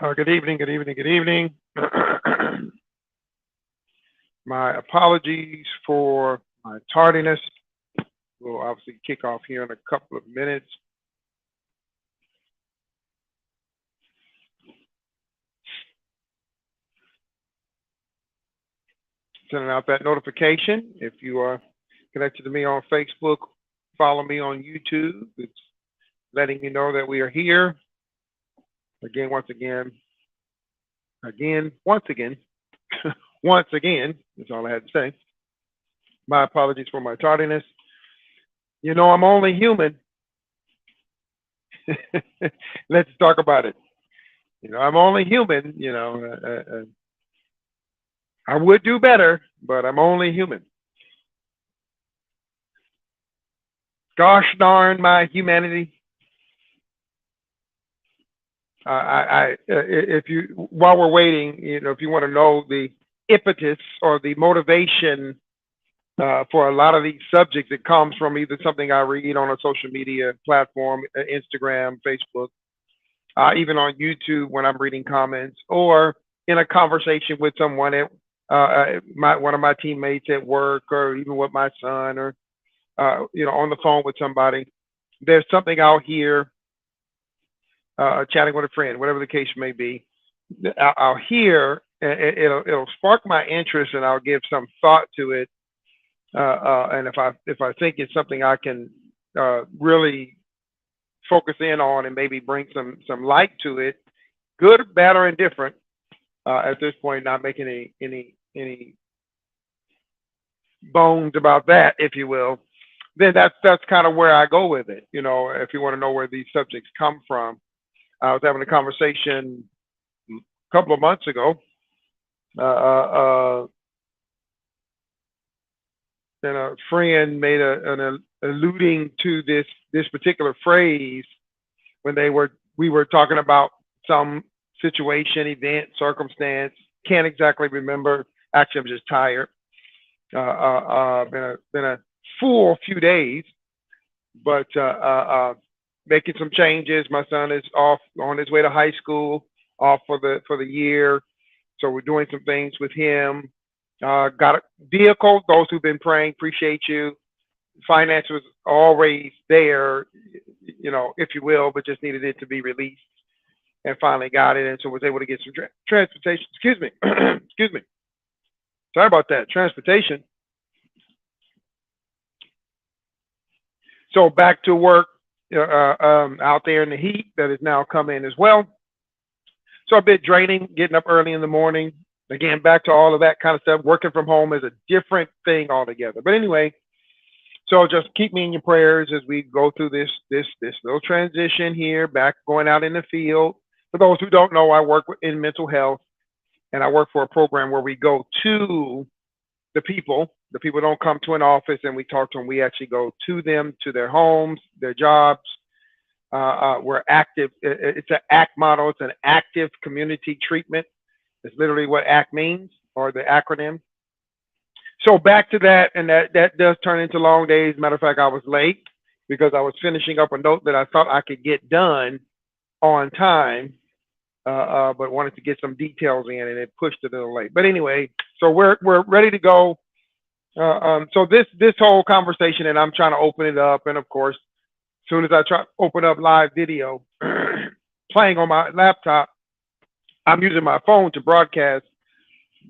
Good evening, good evening, good evening. My apologies for my tardiness. We'll obviously kick off here in a couple of minutes. Sending out that notification. If you are connected to me on Facebook, follow me on YouTube. It's letting me know that we are here. Again, once again, once again, that's all I had to say. My apologies for my tardiness. I'm only human. Let's talk about it. I'm only human. I would do better, but I'm only human. Gosh darn my humanity. If you, while we're waiting, if you want to know the impetus or the motivation for a lot of these subjects, it comes from either something I read on a social media platform, Instagram, Facebook, even on YouTube when I'm reading comments, or in a conversation with someone at one of my teammates at work, or even with my son, or on the phone with somebody. There's something out here, chatting with a friend, whatever the case may be. I'll hear, it'll spark my interest, and I'll give some thought to it. And if I think it's something I can really focus in on and maybe bring some light to it, good, bad, or indifferent. At this point, not making any bones about that, if you will. Then that's kind of where I go with it. If you want to know where these subjects come from, I was having a conversation a couple of months ago, and a friend made an alluding to this particular phrase when we were talking about some situation, event, circumstance. Can't exactly remember. Actually, I'm just tired. Been a full few days, but making some changes. My son is off on his way to high school, off for the year. So we're doing some things with him. Got a vehicle. Those who've been praying, appreciate you. Finance was always there, if you will, but just needed it to be released, and finally got it, and so was able to get some transportation. Excuse me, excuse me. Sorry about that. Transportation. So back to work out there in the heat that has now come in as well. So a bit draining, getting up early in the morning. Again, back to all of that kind of stuff. Working from home is a different thing altogether. But anyway, so just keep me in your prayers as we go through this little transition here, back going out in the field. For those who don't know, I work in mental health, and I work for a program where we go to the people. The people don't come to an office and we talk to them. We actually go to them, to their homes, their jobs. We're active. It's an ACT model. It's an active community treatment. It's literally what ACT means, or the acronym. So back to that, and that does turn into long days. Matter of fact, I was late because I was finishing up a note that I thought I could get done on time, but wanted to get some details in, and it pushed it a little late. But anyway, so we're ready to go. So this whole conversation, and I'm trying to open it up, and of course, as soon as I try to open up live video, playing on my laptop, I'm using my phone to broadcast,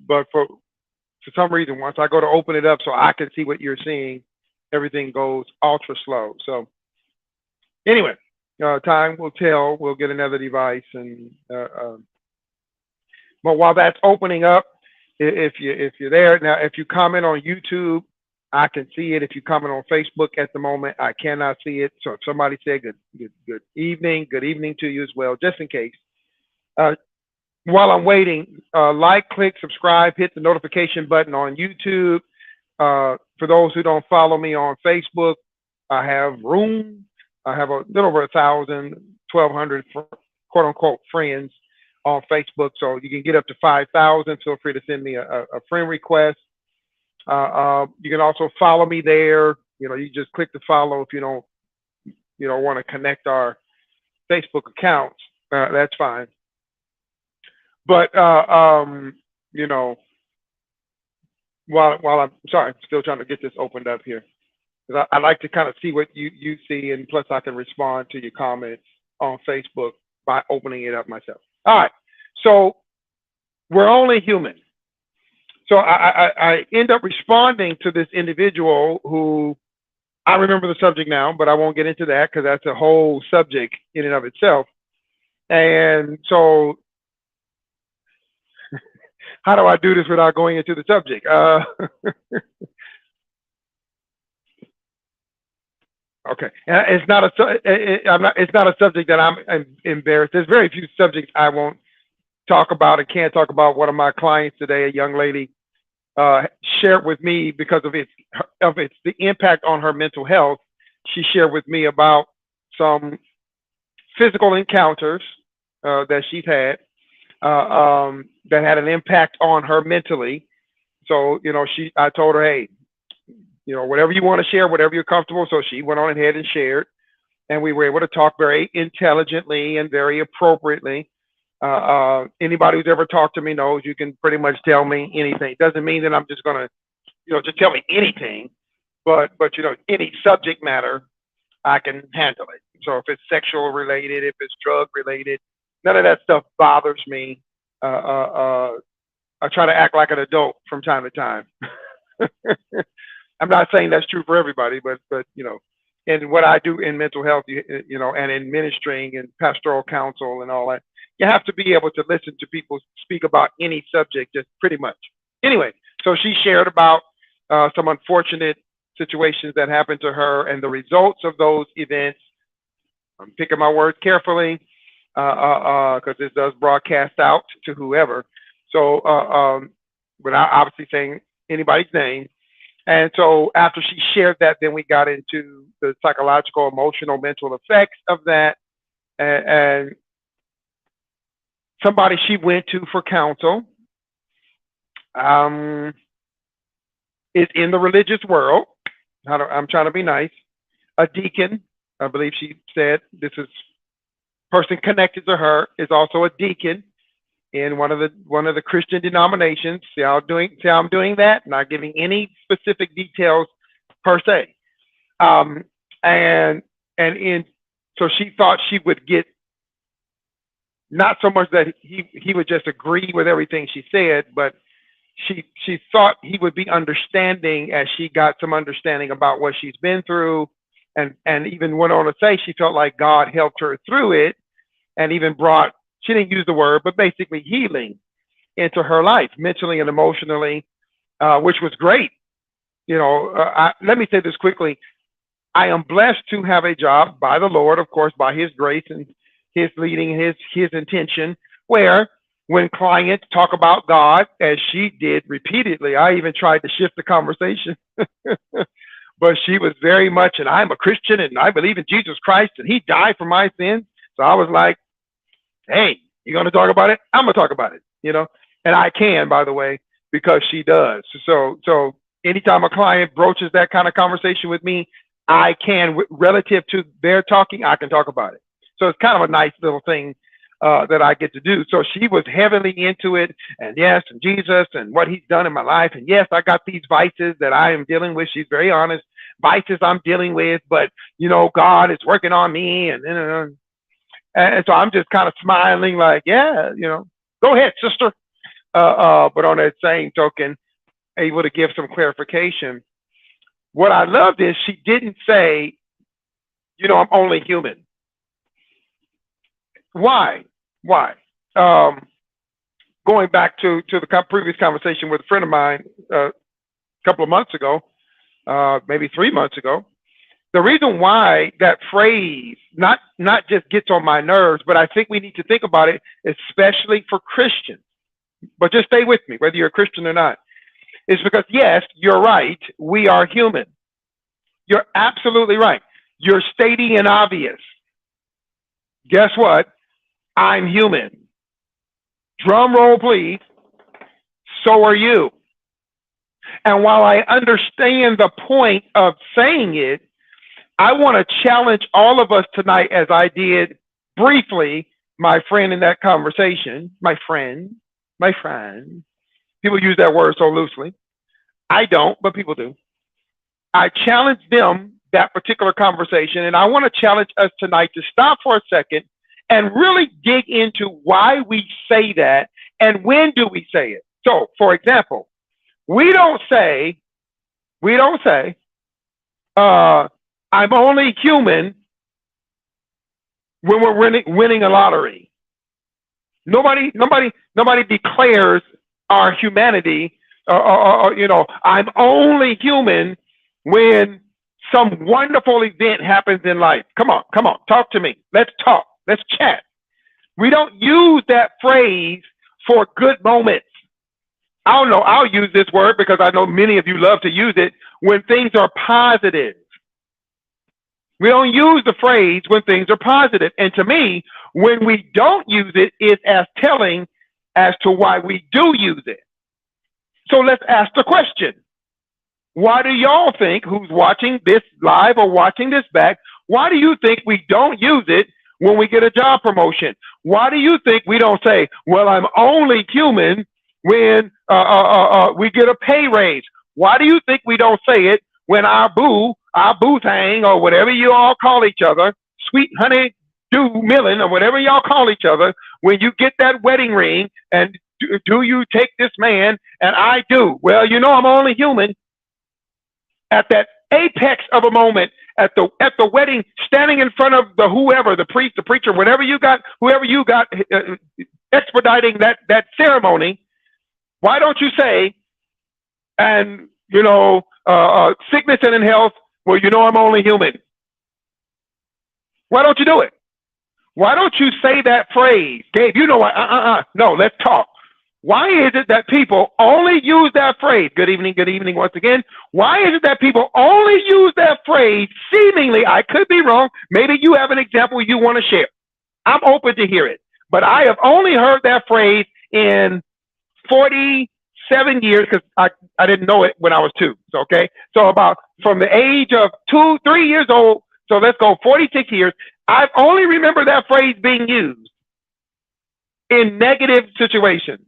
but for some reason, once I go to open it up so I can see what you're seeing, everything goes ultra slow. So anyway, time will tell. We'll get another device, and but while that's opening up, if you're there now, if you comment on YouTube, I can see it. If you comment on Facebook at the moment, I cannot see it. So if somebody said good evening to you as well, just in case. While I'm waiting, like, click, subscribe, hit the notification button on YouTube. For those who don't follow me on Facebook, I have room. I have a little over 1,000, 1,200 quote unquote friends on Facebook. So you can get up to 5,000. Feel free to send me a friend request. You can also follow me there. You just click to follow if you don't want to connect our Facebook accounts. That's fine. But you know, while I'm sorry, I'm still trying to get this opened up here. 'Cause I like to kind of see what you see, and plus I can respond to your comments on Facebook by opening it up myself. All right, so we're only human. So I end up responding to this individual who I remember the subject now, but I won't get into that because that's a whole subject in and of itself. And so, how do I do this without going into the subject? Okay, it's not a I'm not, it's not a subject that I'm embarrassed. There's very few subjects I won't talk about and can't talk about. One of my clients today, a young lady, uh, shared with me because of its the impact on her mental health. She shared with me about some physical encounters that she's had that had an impact on her mentally. So I told her, hey, whatever you want to share, whatever you're comfortable. So she went on ahead and shared, and we were able to talk very intelligently and very appropriately. Anybody who's ever talked to me knows you can pretty much tell me anything. Doesn't mean that I'm just gonna, just tell me anything, but any subject matter, I can handle it. So if it's sexual related, if it's drug related, none of that stuff bothers me. I try to act like an adult from time to time. I'm not saying that's true for everybody, but and what I do in mental health, and in ministering and pastoral counsel and all that, you have to be able to listen to people speak about any subject, just pretty much. Anyway, so she shared about some unfortunate situations that happened to her and the results of those events. I'm picking my words carefully because this does broadcast out to whoever. So, without obviously saying anybody's name. And so after she shared that, then we got into the psychological, emotional, mental effects of that. And somebody she went to for counsel um, is in the religious world. I'm trying to be nice. A deacon, I believe she said, this is person connected to her is also a deacon in one of the Christian denominations. See how I'm doing that? Not giving any specific details per se. And in so she thought she would get not so much that he would just agree with everything she said, but she thought he would be understanding as she got some understanding about what she's been through, and even went on to say she felt like God helped her through it, and even brought, she didn't use the word, but basically healing into her life, mentally and emotionally, which was great. Let me say this quickly. I am blessed to have a job by the Lord, of course, by His grace and His leading, His intention, where when clients talk about God, as she did repeatedly, I even tried to shift the conversation, but she was very much, and I'm a Christian and I believe in Jesus Christ and He died for my sins. So I was like, hey, you going to talk about it? I'm going to talk about it, and I can, by the way, because she does. So anytime a client broaches that kind of conversation with me, I can, relative to their talking, I can talk about it. So it's kind of a nice little thing that I get to do. So she was heavily into it, and yes, and Jesus and what He's done in my life. And yes, I got these vices that I am dealing with. She's very honest. Vices I'm dealing with, but God is working on me, and so I'm just kind of smiling, like, yeah, go ahead, sister. But on that same token, able to give some clarification. What I loved is she didn't say, I'm only human. Why? Going back to the previous conversation with a friend of mine a couple of months ago, maybe 3 months ago, the reason why that phrase not just gets on my nerves, but I think we need to think about it, especially for Christians. But just stay with me, whether you're a Christian or not. Is because, yes, you're right. We are human. You're absolutely right. You're stating an obvious. Guess what? I'm human. Drum roll, please. So are you. And while I understand the point of saying it, I want to challenge all of us tonight, as I did briefly my friend in that conversation, my friend, people use that word so loosely. I don't, but people do. I challenge them that particular conversation, and I want to challenge us tonight to stop for a second and really dig into why we say that and when do we say it. So, for example, we don't say, I'm only human when we're winning a lottery. Nobody declares our humanity. I'm only human when some wonderful event happens in life. Come on, talk to me. Let's talk. Let's chat. We don't use that phrase for good moments. I don't know. I'll use this word because I know many of you love to use it when things are positive. We don't use the phrase when things are positive. And to me, when we don't use it, it's as telling as to why we do use it. So let's ask the question. Why do y'all think, who's watching this live or watching this back, why do you think we don't use it when we get a job promotion? Why do you think we don't say, well, I'm only human when we get a pay raise? Why do you think we don't say it when our boo thing, or whatever you all call each other, sweet honey do milling, or whatever y'all call each other, when you get that wedding ring, and do you take this man? And I do. Well, I'm only human. At that apex of a moment, at the wedding, standing in front of whoever, the priest, the preacher, whoever you got expediting that ceremony, why don't you say, and sickness and in health, well, I'm only human. Why don't you do it? Why don't you say that phrase? Gabe, what? No, let's talk. Why is it that people only use that phrase? Good evening once again. Why is it that people only use that phrase seemingly? I could be wrong. Maybe you have an example you want to share. I'm open to hear it. But I have only heard that phrase in 47 years because I didn't know it when I was 2. Okay. So about from the age of 2, 3 years old. So let's go 46 years. I've only remember that phrase being used in negative situations.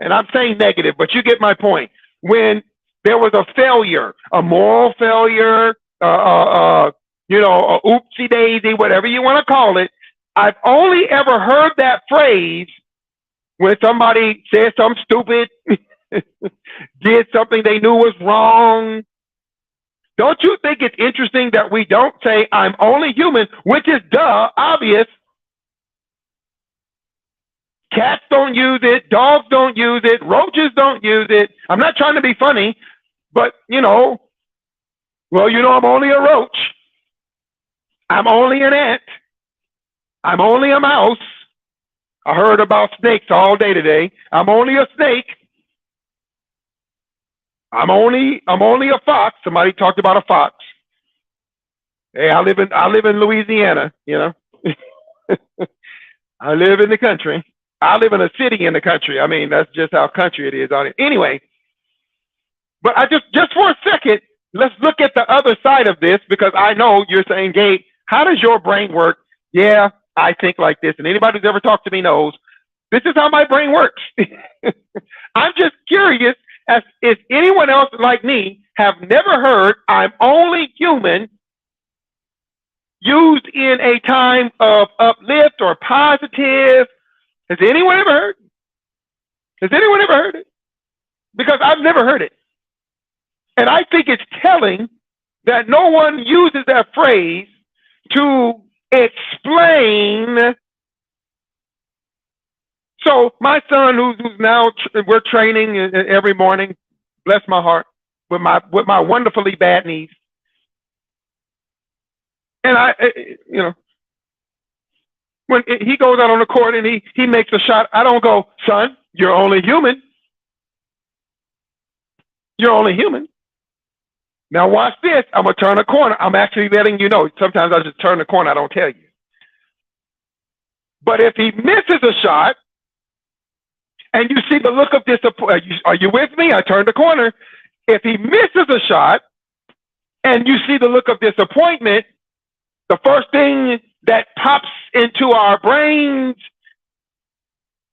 And I'm saying negative, but you get my point. When there was a failure, a moral failure, a oopsie daisy, whatever you want to call it, I've only ever heard that phrase when somebody said something stupid, did something they knew was wrong. Don't you think it's interesting that we don't say I'm only human, which is obvious? Cats don't use it. Dogs don't use it. Roaches don't use it. I'm not trying to be funny, but, I'm only a roach. I'm only an ant. I'm only a mouse. I heard about snakes all day today. I'm only a snake. I'm only a fox. Somebody talked about a fox. Hey, I live in Louisiana, I live in the country. I live in a city in the country. I mean, that's just how country it is out here. Anyway, but I just for a second, let's look at the other side of this, because I know you're saying, Gabe, how does your brain work? Yeah, I think like this. And anybody who's ever talked to me knows this is how my brain works. I'm just curious as if anyone else like me have never heard I'm only human used in a time of uplift or positive. Has anyone ever heard? Has anyone ever heard it? Because I've never heard it. And I think it's telling that no one uses that phrase to explain. So my son, who's now we're training every morning, bless my heart, with my wonderfully bad knees. And when he goes out on the court and he makes a shot, I don't go, son, you're only human. You're only human. Now watch this. I'm going to turn a corner. I'm actually letting you know. Sometimes I just turn the corner. I don't tell you. But if he misses a shot and you see the look of disappointment, are you with me? I turned the corner. If he misses a shot and you see the look of disappointment, the first thing that pops into our brains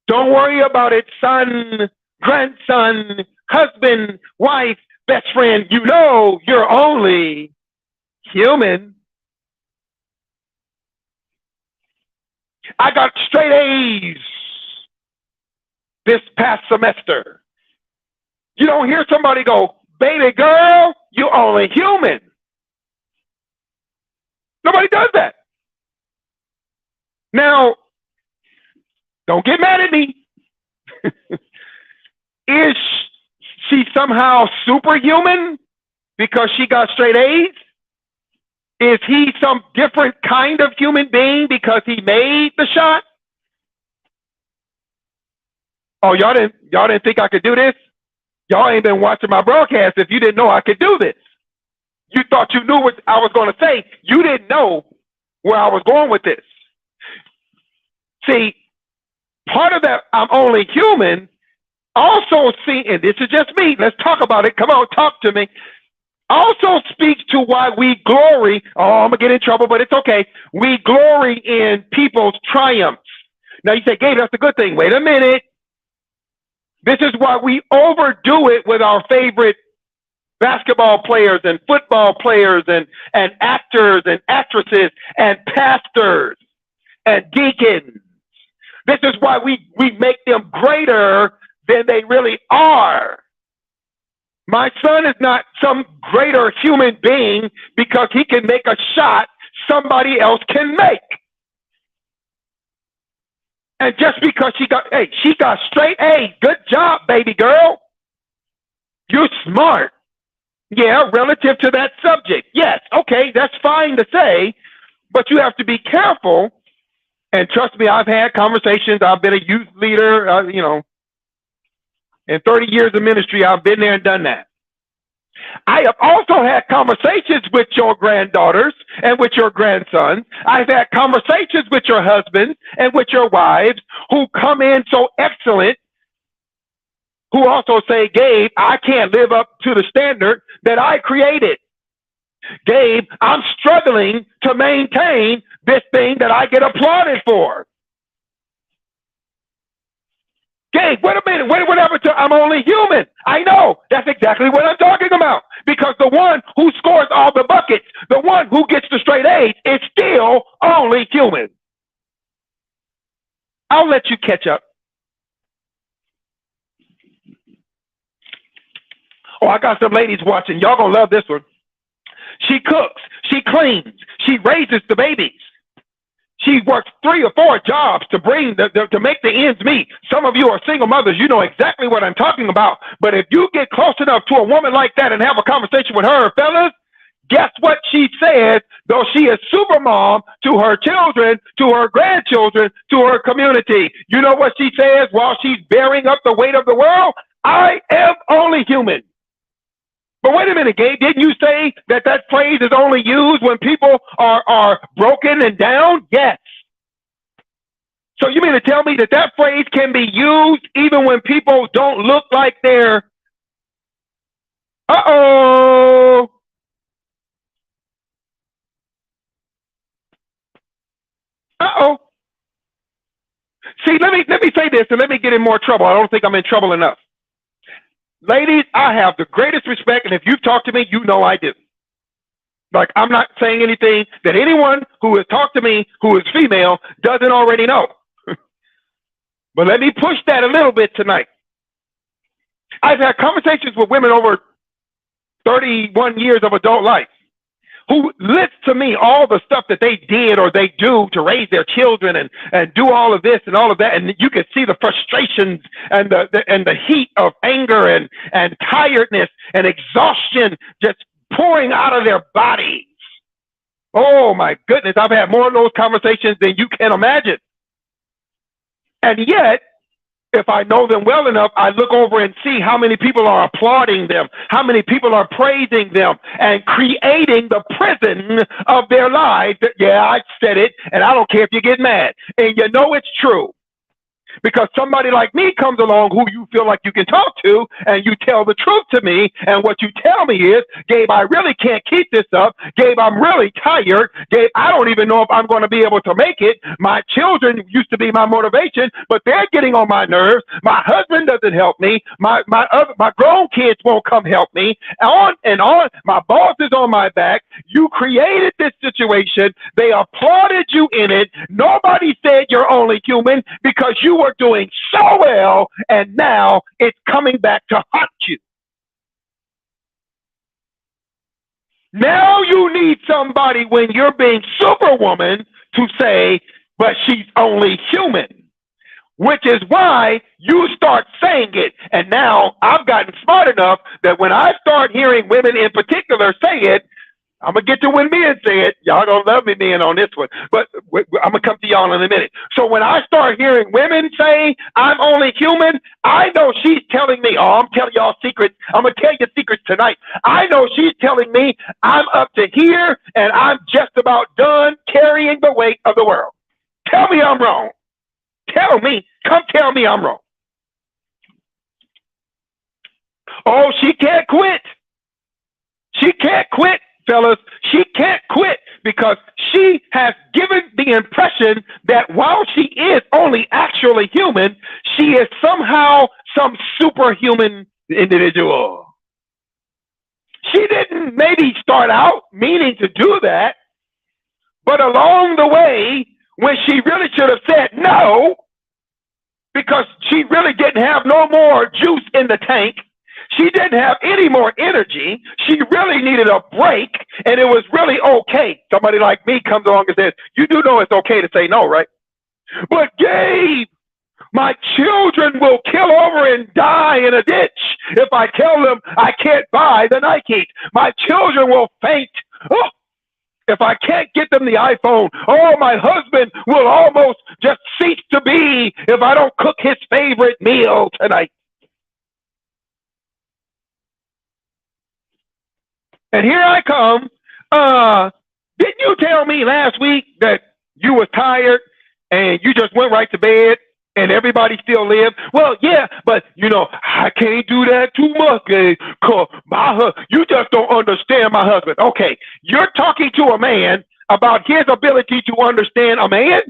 Don't worry about it, son, grandson, husband, wife, best friend. You know you're only human. I got straight A's this past semester. You don't hear somebody go, baby girl, you only human. Nobody does that. Now, don't get mad at me. Is she somehow superhuman because she got straight A's? Is he some different kind of human being because he made the shot? Oh, y'all didn't think I could do this? Y'all ain't been watching my broadcast if you didn't know I could do this. You thought you knew what I was going to say. You didn't know where I was going with this. See, part of that I'm only human also and this is just me, let's talk about it. Come on, talk to me. Also speaks to why we glory. Oh, I'm going to get in trouble, but it's okay. We glory in people's triumphs. Now you say, Gabe, that's a good thing. Wait a minute. This is why we overdo it with our favorite basketball players and football players and actors and actresses and pastors and deacons. This is why we make them greater than they really are. My son is not some greater human being because he can make a shot somebody else can make. And just because she got straight A's. Good job, baby girl. You're smart. Yeah, relative to that subject. Yes, okay, that's fine to say, but you have to be careful. And trust me, I've had conversations. I've been a youth leader, in 30 years of ministry, I've been there and done that. I have also had conversations with your granddaughters and with your grandsons. I've had conversations with your husbands and with your wives who come in so excellent, who also say, Gabe, I can't live up to the standard that I created. Gabe, I'm struggling to maintain this thing that I get applauded for. Gabe, wait a minute, what happened to I'm only human? I know, that's exactly what I'm talking about. Because the one who scores all the buckets, the one who gets the straight A's, is still only human. I'll let you catch up. Oh, I got some ladies watching. Y'all gonna love this one. She cooks, she cleans, she raises the babies. She works 3 or 4 jobs to to make the ends meet. Some of you are single mothers. You know exactly what I'm talking about. But if you get close enough to a woman like that and have a conversation with her, fellas, guess what she says, though she is super mom to her children, to her grandchildren, to her community. You know what she says while she's bearing up the weight of the world? I am only human. But wait a minute, Gabe, didn't you say that phrase is only used when people are broken and down? Yes. So you mean to tell me that phrase can be used even when people don't look like they're, uh-oh. Uh-oh. See, let me say this and let me get in more trouble. I don't think I'm in trouble enough. Ladies, I have the greatest respect, and if you've talked to me, you know I do. Like, I'm not saying anything that anyone who has talked to me who is female doesn't already know. But let me push that a little bit tonight. I've had conversations with women over 31 years of adult life who list to me all the stuff that they did or they do to raise their children and do all of this and all of that. And you can see the frustrations and the heat of anger and tiredness and exhaustion just pouring out of their bodies. Oh my goodness, I've had more of those conversations than you can imagine. And yet, if I know them well enough, I look over and see how many people are applauding them, how many people are praising them and creating the prison of their lives. Yeah, I said it, and I don't care if you get mad. And you know it's true. Because somebody like me comes along who you feel like you can talk to, and you tell the truth to me, and what you tell me is, Gabe, I really can't keep this up. Gabe, I'm really tired. Gabe, I don't even know if I'm going to be able to make it. My children used to be my motivation, but they're getting on my nerves. My husband doesn't help me. My grown kids won't come help me. On and on. My boss is on my back. You created this situation. They applauded you in it. Nobody said you're only human because you were doing so well, and now it's coming back to haunt you. Now you need somebody when you're being superwoman to say, but she's only human, which is why you start saying it. And now I've gotten smart enough that when I start hearing women in particular say it, I'm going to get to when men say it. Y'all don't love me, men, on this one. But I'm going to come to y'all in a minute. So when I start hearing women say, I'm only human, I know she's telling me, oh, I'm telling y'all secrets. I'm going to tell you secrets tonight. I know she's telling me I'm up to here and I'm just about done carrying the weight of the world. Tell me I'm wrong. Tell me. Come tell me I'm wrong. Oh, she can't quit. She can't quit. Fellas, she can't quit because she has given the impression that while she is only actually human, she is somehow some superhuman individual. She didn't maybe start out meaning to do that, but along the way, when she really should have said no, because she really didn't have no more juice in the tank, she didn't have any more energy. She really needed a break, and it was really okay. Somebody like me comes along and says, you do know it's okay to say no, right? But Gabe, my children will kill over and die in a ditch if I tell them I can't buy the Nike. My children will faint. Oh, if I can't get them the iPhone. Oh, my husband will almost just cease to be if I don't cook his favorite meal tonight. And here I come. Didn't you tell me last week that you was tired and you just went right to bed and everybody still lived? Well, yeah, but I can't do that too much. Cause you just don't understand my husband. Okay, you're talking to a man about his ability to understand a man?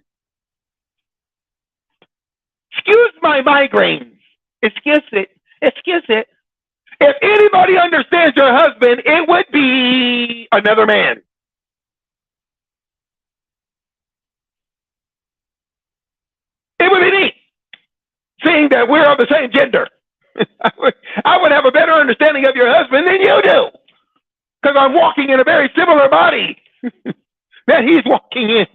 Excuse my migraines. Excuse it. Excuse it. If anybody understands your husband, it would be another man. It would be me, seeing that we're of the same gender. I would have a better understanding of your husband than you do, because I'm walking in a very similar body that he's walking in.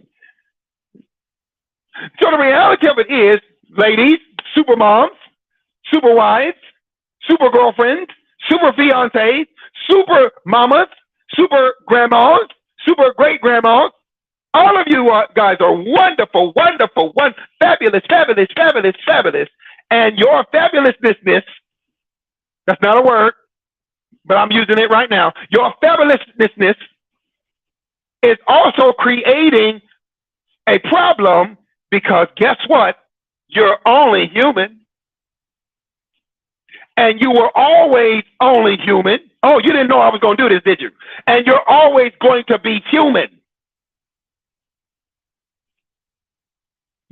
So the reality of it is, ladies, super moms, super wives, super girlfriends, super fiancés, super mamas, super grandmas, super great grandmas. All of you guys are wonderful, wonderful, fabulous, fabulous, fabulous, fabulous. And your fabulousness, that's not a word, but I'm using it right now. Your fabulousness is also creating a problem because guess what? You're only human. And you were always only human. Oh, you didn't know I was going to do this, did you? And you're always going to be human.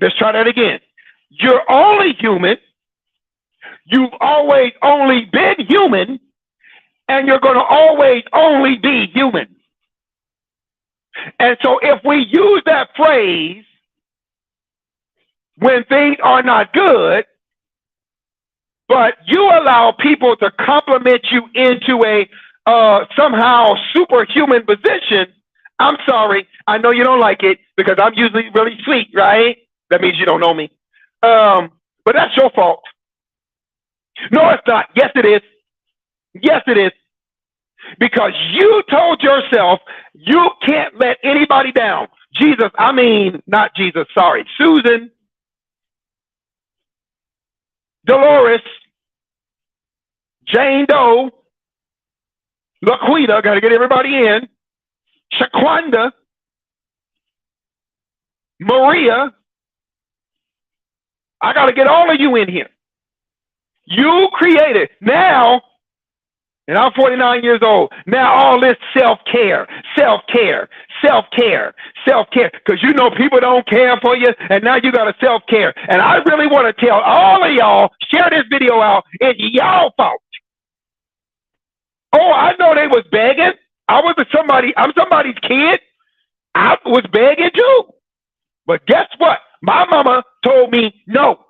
Let's try that again. You're only human. You've always only been human. And you're going to always only be human. And so if we use that phrase when things are not good, but you allow people to compliment you into a somehow superhuman position, I'm sorry. I know you don't like it because I'm usually really sweet, right? That means you don't know me. But that's your fault. No, it's not. Yes, it is. Yes, it is. Because you told yourself you can't let anybody down. Not Jesus, sorry. Susan, Dolores, Jane Doe, Laquita, got to get everybody in, Shaquanda, Maria, I got to get all of you in here. You created. Now, and I'm 49 years old. Now all this self-care, self-care, self-care, self-care. Because you know people don't care for you, and now you got to self-care. And I really want to tell all of y'all, share this video out. It's y'all fault. Oh, I know they was begging. I'm somebody's kid. I was begging too. But guess what? My mama told me no.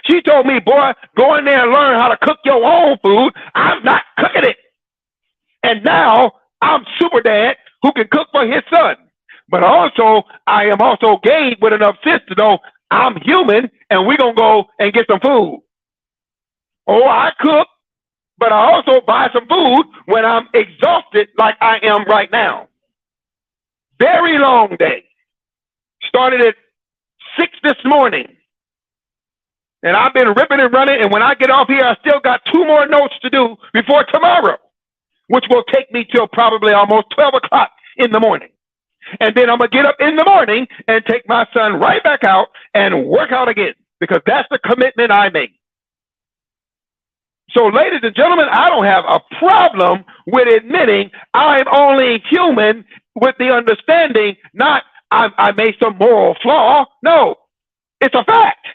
She told me, boy, go in there and learn how to cook your own food. I'm not cooking it. And now I'm super dad who can cook for his son. But also, I am also gay with enough sense to know I'm human and we're going to go and get some food. Oh, I cook, but I also buy some food when I'm exhausted like I am right now. Very long day. Started at 6 this morning. And I've been ripping and running, and when I get off here, I still got 2 more notes to do before tomorrow, which will take me till probably almost 12 o'clock in the morning. And then I'm going to get up in the morning and take my son right back out and work out again, because that's the commitment I made. So, ladies and gentlemen, I don't have a problem with admitting I'm only human, with the understanding not I made some moral flaw. No, it's a fact.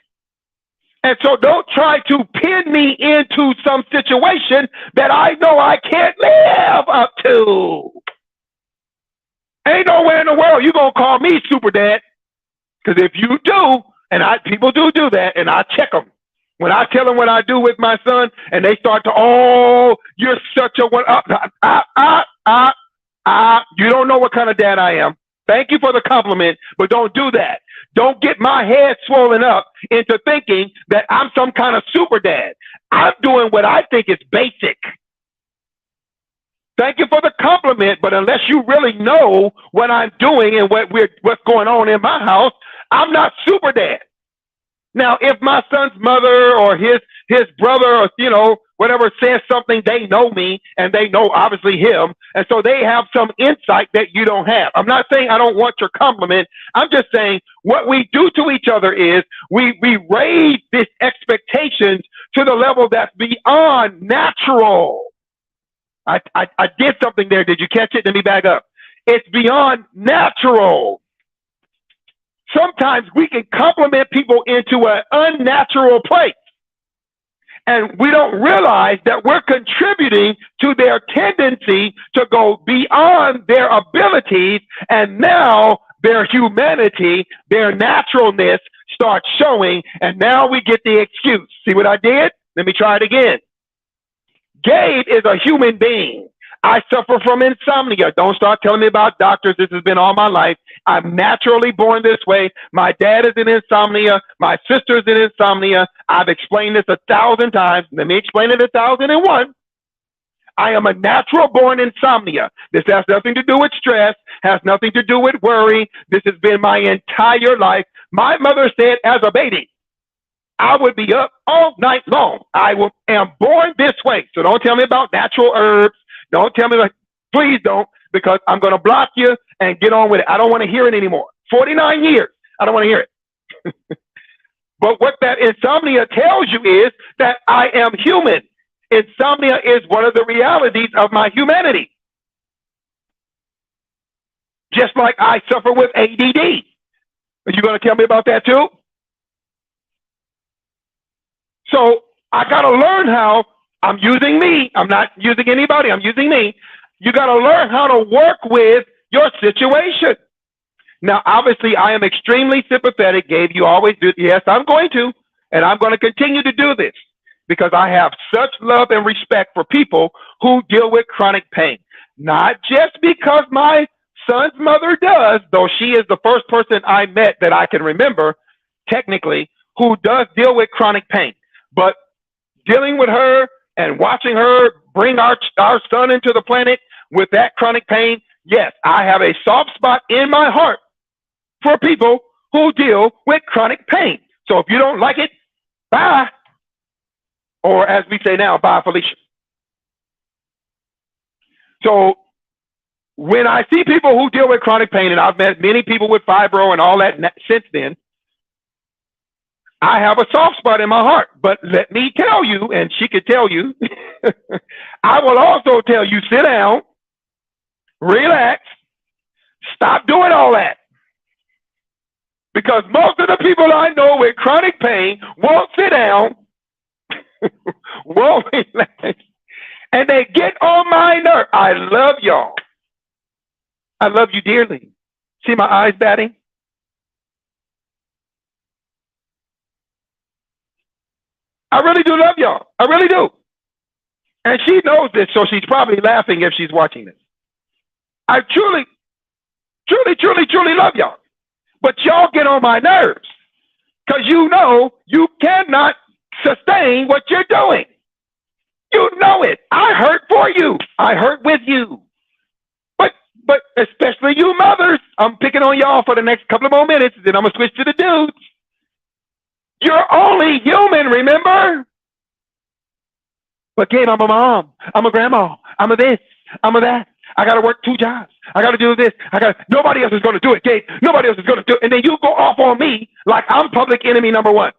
And so don't try to pin me into some situation that I know I can't live up to. Ain't nowhere in the world you going to call me super dad. Because if you do, and people do that, and I check them. When I tell them what I do with my son, and they start to, oh, you're such a one. You don't know what kind of dad I am. Thank you for the compliment, but don't do that. Don't get my head swollen up into thinking that I'm some kind of super dad. I'm doing what I think is basic. Thank you for the compliment, but unless you really know what I'm doing and what's going on in my house, I'm not super dad. Now, if my son's mother or his brother or, whatever says something, they know me and they know obviously him. And so they have some insight that you don't have. I'm not saying I don't want your compliment. I'm just saying what we do to each other is we raise these expectations to the level that's beyond natural. I did something there. Did you catch it? Let me back up. It's beyond natural. Sometimes we can compliment people into an unnatural place. And we don't realize that we're contributing to their tendency to go beyond their abilities. And now their humanity, their naturalness starts showing. And now we get the excuse. See what I did? Let me try it again. Gabe is a human being. I suffer from insomnia. Don't start telling me about doctors. This has been all my life. I'm naturally born this way. My dad is in insomnia. My sister's in insomnia. I've explained this 1,000 times. Let me explain it 1,001. I am a natural born insomnia. This has nothing to do with stress, has nothing to do with worry. This has been my entire life. My mother said as a baby, I would be up all night long. am born this way. So don't tell me about natural herbs. Don't tell me, please don't, because I'm going to block you and get on with it. I don't want to hear it anymore. 49 years, I don't want to hear it. But what that insomnia tells you is that I am human. Insomnia is one of the realities of my humanity. Just like I suffer with ADD. Are you going to tell me about that too? So I got to learn how. I'm using me. I'm not using anybody. I'm using me. You got to learn how to work with your situation. Now, obviously, I am extremely sympathetic, Gabe. You always do. Yes, I'm going to. And I'm going to continue to do this because I have such love and respect for people who deal with chronic pain. Not just because my son's mother does, though she is the first person I met that I can remember, technically, who does deal with chronic pain. But dealing with her and watching her bring our son into the planet with that chronic pain, yes, I have a soft spot in my heart for people who deal with chronic pain. So if you don't like it, bye. Or as we say now, bye, Felicia. So when I see people who deal with chronic pain, and I've met many people with fibro and all that since then, I have a soft spot in my heart, but let me tell you, and she could tell you, I will also tell you, sit down, relax, stop doing all that. Because most of the people I know with chronic pain won't sit down, won't relax, and they get on my nerve. I love y'all. I love you dearly. See my eyes batting? I really do love y'all. I really do. And she knows this, so she's probably laughing if she's watching this. I truly, truly, truly, truly love y'all. But y'all get on my nerves because you know you cannot sustain what you're doing. You know it. I hurt for you. I hurt with you. But especially you mothers, I'm picking on y'all for the next couple of more minutes, then I'm going to switch to the dudes. You're only human, remember? But Gabe, I'm a mom. I'm a grandma. I'm a this. I'm a that. I got to work 2 jobs. I got to do this. Nobody else is going to do it, Gabe. Nobody else is going to do it. And then you go off on me like I'm public enemy number 1.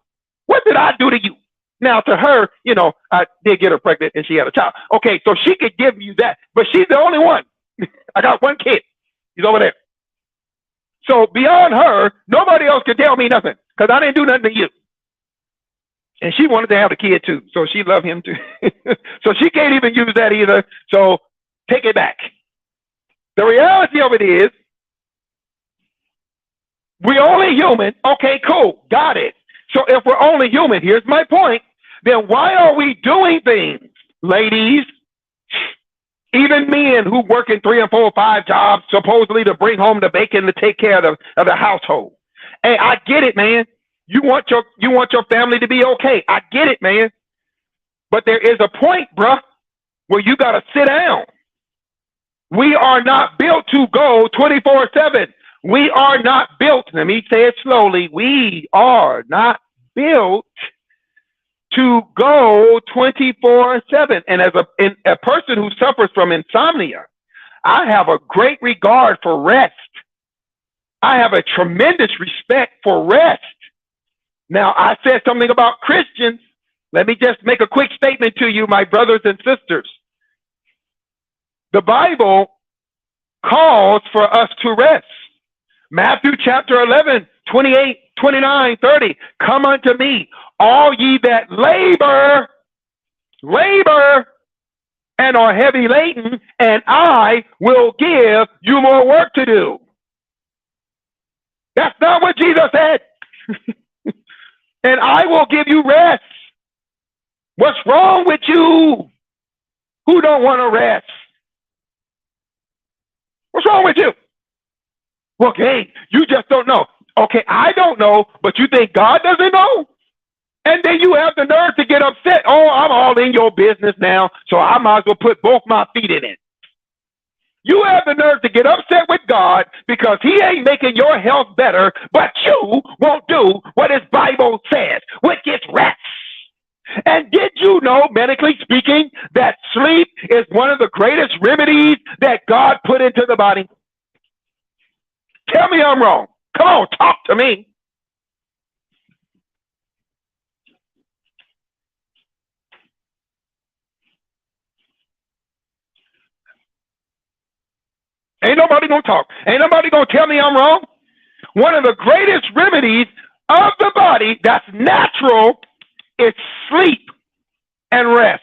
What did I do to you? Now, to her, you know, I did get her pregnant and she had a child. Okay, so she could give you that, but she's the only one. I got 1 kid. He's over there. So beyond her, nobody else could tell me nothing because I didn't do nothing to you. And she wanted to have a kid too, so she loved him too. So she can't even use that either. So take it back. The reality of it is, we're only human. Okay, cool. Got it. So if we're only human, here's my point. Then why are we doing things, ladies? Even men who work in 3 and 4 or 5 jobs, supposedly to bring home the bacon to take care of the household. Hey, I get it, man. You want your family to be okay. I get it, man. But there is a point, bruh, where you got to sit down. We are not built to go 24/7. We are not built, let me say it slowly, we are not built to go 24/7. And as a person who suffers from insomnia, I have a great regard for rest. I have a tremendous respect for rest. Now, I said something about Christians. Let me just make a quick statement to you, my brothers and sisters. The Bible calls for us to rest. Matthew chapter 11, 28, 29, 30. Come unto me, all ye that labor, and are heavy laden, and I will give you more work to do. That's not what Jesus said. And I will give you rest. What's wrong with you who don't want to rest? What's wrong with you? Well, hey, you just don't know. Okay, I don't know, but you think God doesn't know? And then you have the nerve to get upset. Oh, I'm all in your business now, so I might as well put both my feet in it. You have the nerve to get upset with God because he ain't making your health better, but you won't do what his Bible says, which is rest. And did you know, medically speaking, that sleep is one of the greatest remedies that God put into the body? Tell me I'm wrong. Come on, talk to me. Ain't nobody gonna talk. Ain't nobody gonna tell me I'm wrong. One of the greatest remedies of the body that's natural is sleep and rest.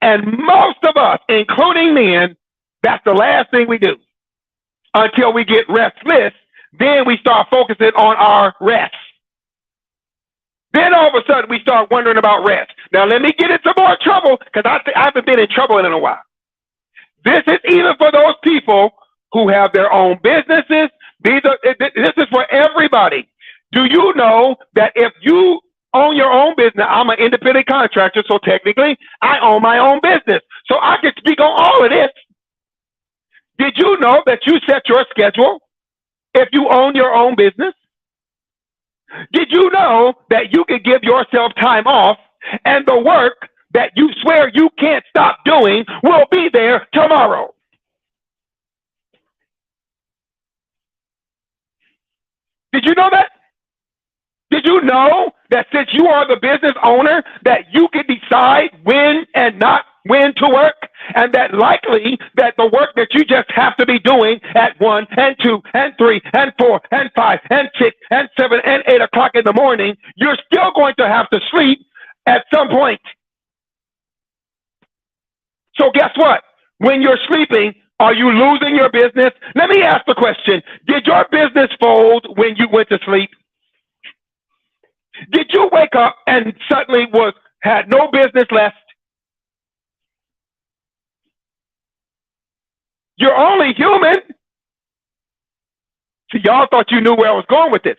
And most of us, including men, that's the last thing we do until we get restless. Then we start focusing on our rest. Then all of a sudden we start wondering about rest. Now let me get into more trouble because I haven't been in trouble in a while. This is even for those people who have their own businesses. This is for everybody. Do you know that if you own your own business, I'm an independent contractor, so technically I own my own business. So I can speak on all of this. Did you know that you set your schedule if you own your own business? Did you know that you can give yourself time off and the work that you swear you can't stop doing will be there tomorrow? Did you know that? Did you know that since you are the business owner, that you can decide when and not when to work, and that likely that the work that you just have to be doing at 1 and 2 and 3 and 4 and 5 and 6 and 7 and 8 o'clock in the morning, you're still going to have to sleep at some point. So guess what? When you're sleeping, are you losing your business? Let me ask the question. Did your business fold when you went to sleep? Did you wake up and suddenly had no business left? You're only human. See, y'all thought you knew where I was going with this.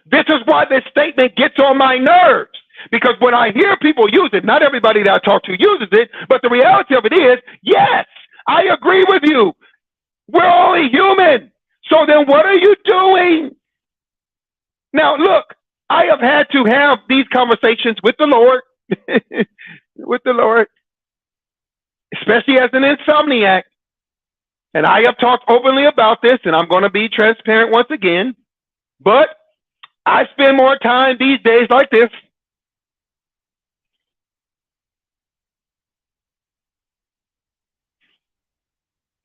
This is why this statement gets on my nerves. Because when I hear people use it, not everybody that I talk to uses it, but the reality of it is, yes, I agree with you. We're only human. So then what are you doing? Now, look, I have had to have these conversations with the Lord, with the Lord, especially as an insomniac. And I have talked openly about this, and I'm going to be transparent once again. But I spend more time these days like this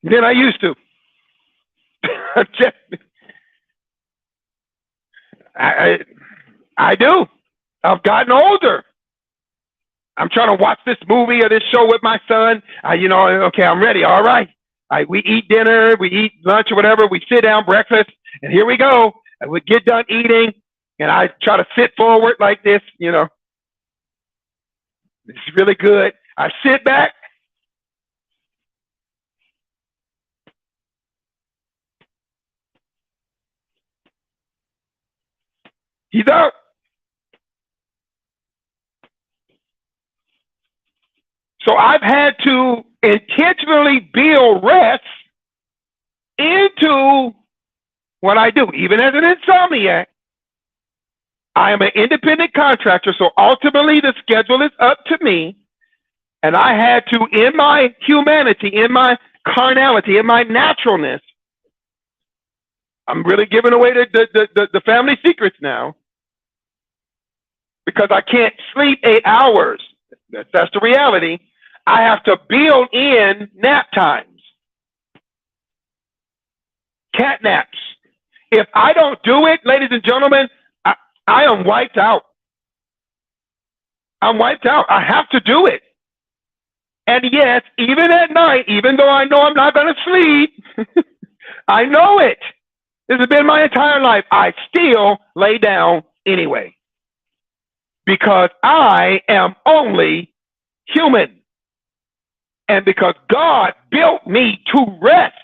than I used to. I do. I've gotten older. I'm trying to watch this movie or this show with my son. Okay, I'm ready. All right. We eat dinner, we eat lunch or whatever. We sit down, breakfast, and here we go. And we get done eating, and I try to sit forward like this, It's really good. I sit back. He's out. So I've had to intentionally build rest into what I do. Even as an insomniac, I am an independent contractor, so ultimately the schedule is up to me. And I had to, in my humanity, in my carnality, in my naturalness, I'm really giving away the family secrets now, because I can't sleep 8 hours. That's the reality. I have to build in nap times, cat naps. If I don't do it, ladies and gentlemen, I am wiped out. I'm wiped out. I have to do it. And yes, even at night, even though I know I'm not going to sleep, I know it. This has been my entire life. I still lay down anyway, because I am only human. And because God built me to rest.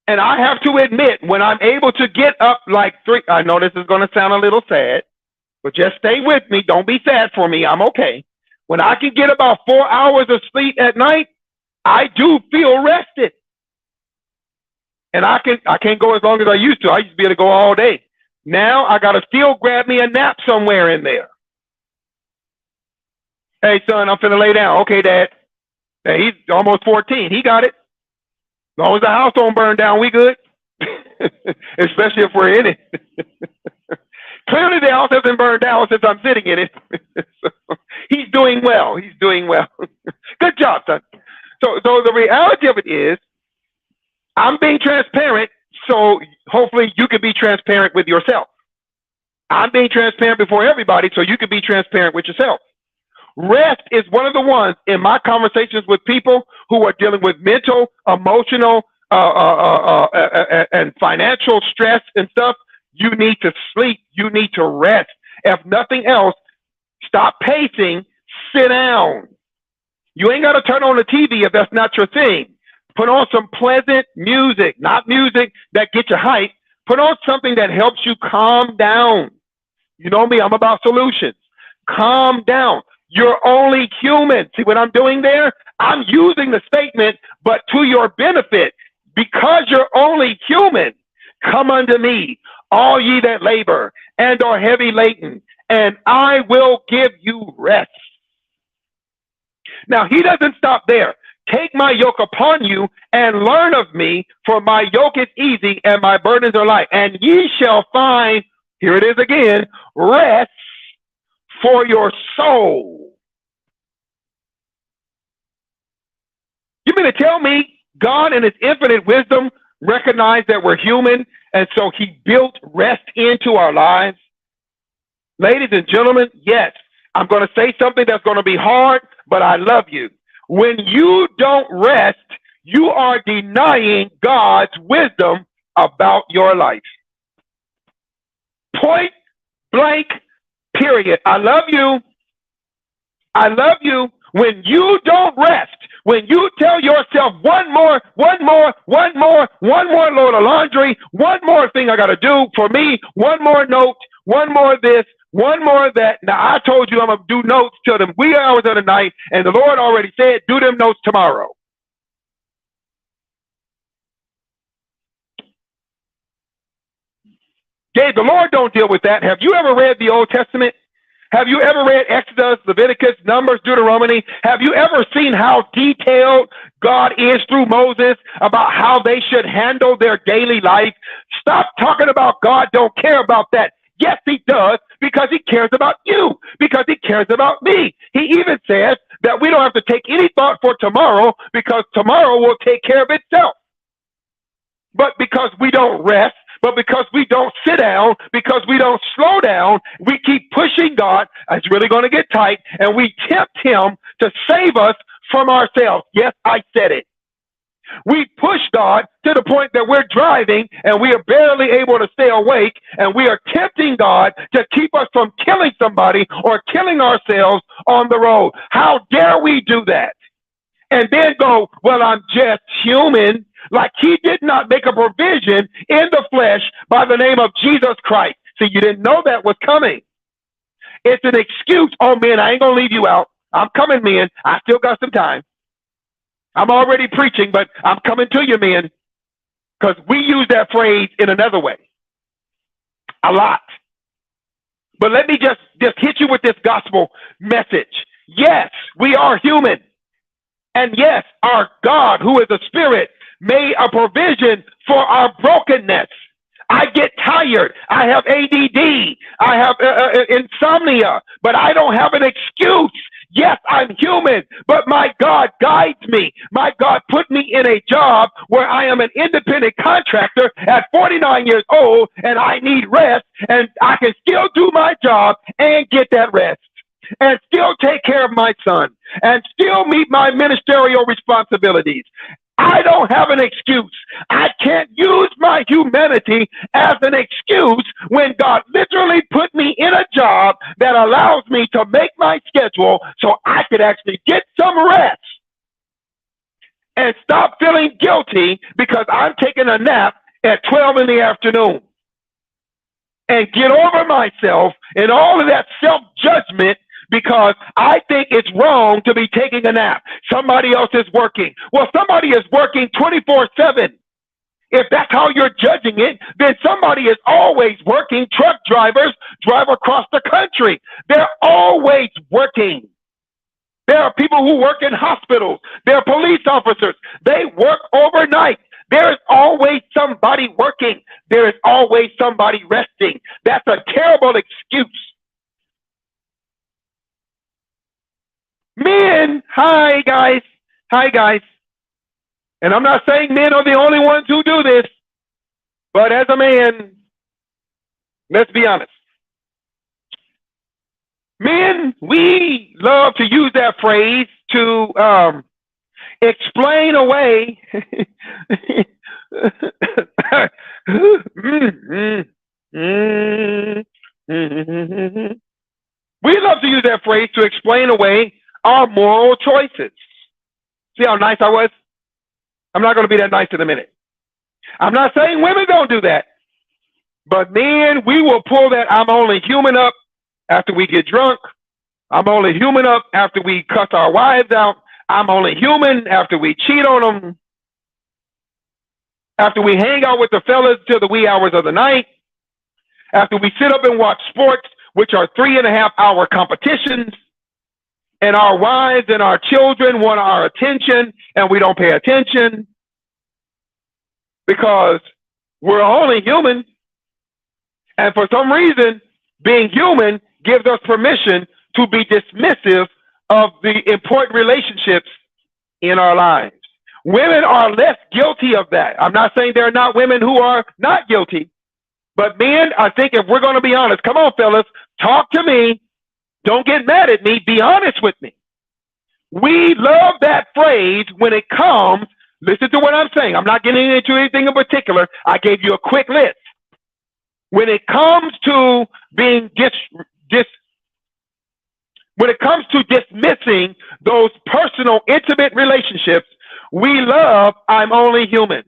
And I have to admit, when I'm able to get up like 3, I know this is going to sound a little sad, but just stay with me. Don't be sad for me. I'm okay. When I can get about 4 hours of sleep at night, I do feel rested. And I can't go as long as I used to. I used to be able to go all day. Now I got to still grab me a nap somewhere in there. Hey, son, I'm finna lay down. Okay, Dad. Hey, he's almost 14. He got it. As long as the house don't burn down, we good. Especially if we're in it. Clearly, the house hasn't burned down since I'm sitting in it. So, he's doing well. He's doing well. Good job, son. So the reality of it is, I'm being transparent, so hopefully you can be transparent with yourself. I'm being transparent before everybody, so you can be transparent with yourself. Rest is one of the ones in my conversations with people who are dealing with mental, emotional, and financial stress and stuff. You need to sleep. You need to rest. If nothing else, stop pacing, sit down. You ain't got to turn on the TV if that's not your thing. Put on some pleasant music, not music that gets you hype. Put on something that helps you calm down. You know me, I'm about solutions. Calm down. You're only human. See what I'm doing there? I'm using the statement, but to your benefit. Because you're only human, come unto me, all ye that labor and are heavy laden, and I will give you rest. Now, he doesn't stop there. Take my yoke upon you and learn of me, for my yoke is easy and my burdens are light. And ye shall find Here it is again. Rest for your soul. You mean to tell me God in his infinite wisdom recognized that we're human, and so he built rest into our lives? Ladies and gentlemen, yes, I'm going to say something that's going to be hard, but I love you. When you don't rest, you are denying God's wisdom about your life. Point blank, period. I love you. I love you. When you don't rest, when you tell yourself one more load of laundry, one more thing I got to do for me, one more note, one more this, one more that. Now, I told you I'm going to do notes till the wee hours of the night, and the Lord already said, do them notes tomorrow. Gabe, the Lord don't deal with that. Have you ever read the Old Testament? Have you ever read Exodus, Leviticus, Numbers, Deuteronomy? Have you ever seen how detailed God is through Moses about how they should handle their daily life? Stop talking about God don't care about that. Yes, he does, because he cares about you, because he cares about me. He even says that we don't have to take any thought for tomorrow, because tomorrow will take care of itself. But because we don't rest, but because we don't sit down, because we don't slow down, we keep pushing God. It's really going to get tight, and we tempt him to save us from ourselves. Yes, I said it. We push God to the point that we're driving and we are barely able to stay awake, and we are tempting God to keep us from killing somebody or killing ourselves on the road. How dare we do that? And then go, well, I'm just human. Like he did not make a provision in the flesh by the name of Jesus Christ. See, you didn't know that was coming. It's an excuse. Oh, man, I ain't going to leave you out. I'm coming, man. I still got some time. I'm already preaching, but I'm coming to you, man. Because we use that phrase in another way. A lot. But let me just hit you with this gospel message. Yes, we are human. And yes, our God, who is a spirit, made a provision for our brokenness. I get tired. I have ADD. I have insomnia, but I don't have an excuse. Yes, I'm human, but my God guides me. My God put me in a job where I am an independent contractor at 49 years old, and I need rest, and I can still do my job and get that rest, and still take care of my son, and still meet my ministerial responsibilities. I don't have an excuse. I can't use my humanity as an excuse when God literally put me in a job that allows me to make my schedule so I could actually get some rest and stop feeling guilty because I'm taking a nap at 12 in the afternoon, and get over myself and all of that self-judgment because I think it's wrong to be taking a nap. Somebody else is working. Well, somebody is working 24/7. If that's how you're judging it, then somebody is always working. Truck drivers drive across the country. They're always working. There are people who work in hospitals. There are police officers. They work overnight. There is always somebody working. There is always somebody resting. That's a terrible excuse. Men, hi guys, and I'm not saying men are the only ones who do this, but as a man, let's be honest. Men, we love to use that phrase to explain away. We love to use that phrase to explain away our moral choices. See how nice I was? I'm not going to be that nice in a minute. I'm not saying women don't do that. But men, we will pull that I'm only human up after we get drunk. I'm only human up after we cuss our wives out. I'm only human after we cheat on them. After we hang out with the fellas till the wee hours of the night. After we sit up and watch sports, which are 3.5-hour competitions. And our wives and our children want our attention, and we don't pay attention because we're only human. And for some reason, being human gives us permission to be dismissive of the important relationships in our lives. Women are less guilty of that. I'm not saying there are not women who are not guilty, but men, I think if we're going to be honest, come on, fellas, talk to me. Don't get mad at me. Be honest with me. We love that phrase when it comes. Listen to what I'm saying. I'm not getting into anything in particular. I gave you a quick list. When it comes to being when it comes to dismissing those personal, intimate relationships, we love, I'm only human.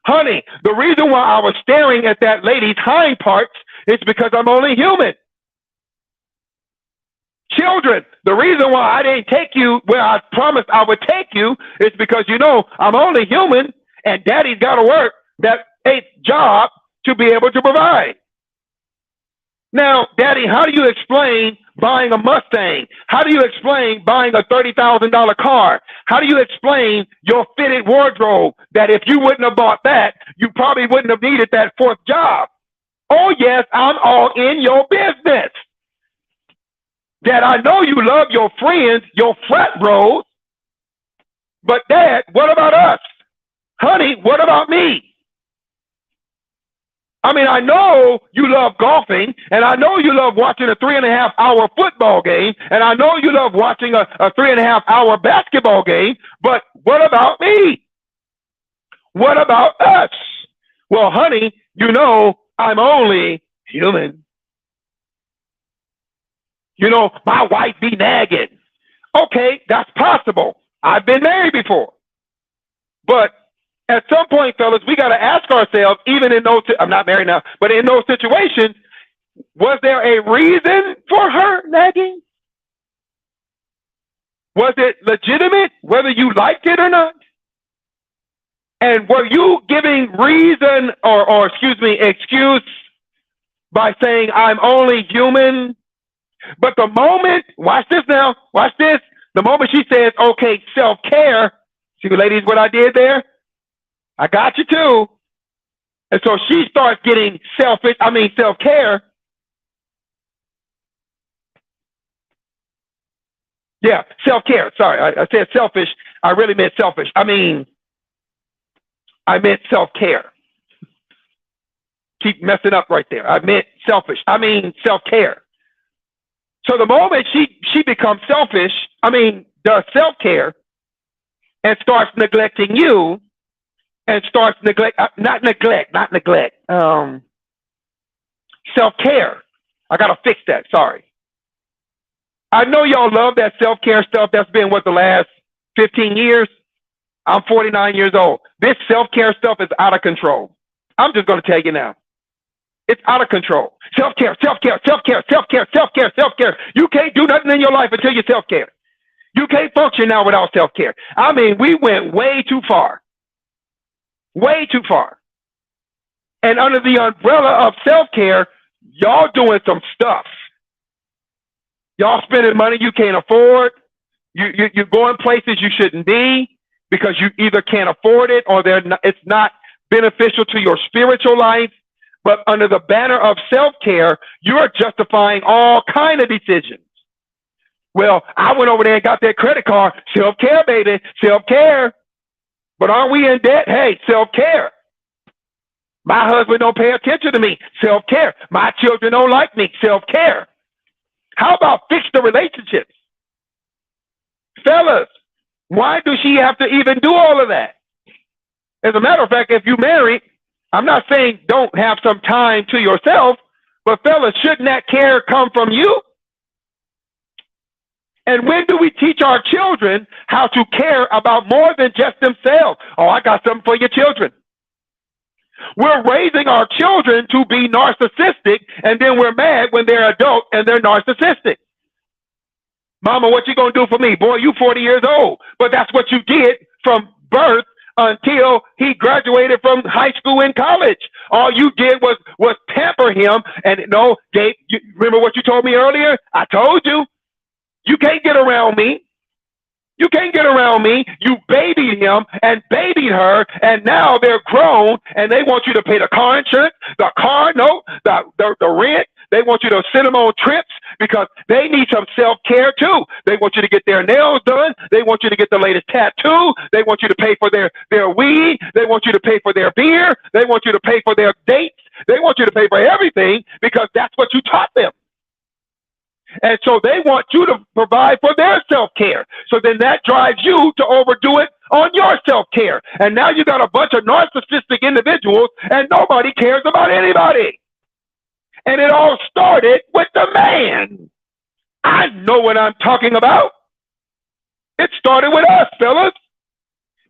Honey, the reason why I was staring at that lady's hind parts is because I'm only human. Children, the reason why I didn't take you where I promised I would take you is because, you know, I'm only human and daddy's got to work that 8th job to be able to provide. Now, daddy, how do you explain buying a Mustang? How do you explain buying a $30,000 car? How do you explain your fitted wardrobe that if you wouldn't have bought that, you probably wouldn't have needed that 4th job? Oh, yes, I'm all in your business. Dad, I know you love your friends, your frat bros, but Dad, what about us? Honey, what about me? I mean, I know you love golfing, and I know you love watching a 3.5-hour football game, and I know you love watching a 3.5-hour basketball game, but what about me? What about us? Well, honey, you know I'm only human. You know, my wife be nagging. Okay, that's possible. I've been married before. But at some point, fellas, we got to ask ourselves, even in those, I'm not married now, but in those situations, was there a reason for her nagging? Was it legitimate, whether you liked it or not? And were you giving reason or excuse by saying, I'm only human? But the moment, watch this now, watch this. The moment she says, okay, self-care, see, ladies, what I did there? I got you too. And so she starts getting self-care. Yeah, self-care. Sorry, I said selfish. I really meant selfish. I meant self-care. Keep messing up right there. I meant selfish. Self-care. So the moment she becomes selfish, does self-care and starts neglecting you and starts self-care. I got to fix that. Sorry. I know y'all love that self-care stuff. That's been the last 15 years. I'm 49 years old. This self-care stuff is out of control. I'm just going to tell you now. It's out of control. Self-care, self-care, self-care, self-care, self-care, self-care. You can't do nothing in your life until you self-care. You can't function now without self-care. We went way too far. Way too far. And under the umbrella of self-care, y'all doing some stuff. Y'all spending money you can't afford. You're going places you shouldn't be because you either can't afford it or it's not beneficial to your spiritual life. But under the banner of self-care, you're justifying all kind of decisions. Well, I went over there and got that credit card. Self-care, baby. Self-care. But aren't we in debt? Hey, self-care. My husband don't pay attention to me. Self-care. My children don't like me. Self-care. How about fix the relationships? Fellas, why does she have to even do all of that? As a matter of fact, if you marry, I'm not saying don't have some time to yourself, but fellas, shouldn't that care come from you? And when do we teach our children how to care about more than just themselves? Oh, I got something for your children. We're raising our children to be narcissistic, and then we're mad when they're adult and they're narcissistic. Mama, what you gonna do for me? Boy, you 40 years old. But that's what you did from birth until he graduated from high school and college. All you did was pamper him. And no, Gabe, you remember what you told me earlier? I told you, you can't get around me. You can't get around me. You babied him and babied her, and now they're grown, and they want you to pay the car insurance, the car note, the rent. They want you to send them on trips because they need some self-care too. They want you to get their nails done. They want you to get the latest tattoo. They want you to pay for their weed. They want you to pay for their beer. They want you to pay for their dates. They want you to pay for everything because that's what you taught them. And so they want you to provide for their self-care. So then that drives you to overdo it on your self-care. And now you got a bunch of narcissistic individuals and nobody cares about anybody. And it all started with the man. I know what I'm talking about. It started with us, fellas,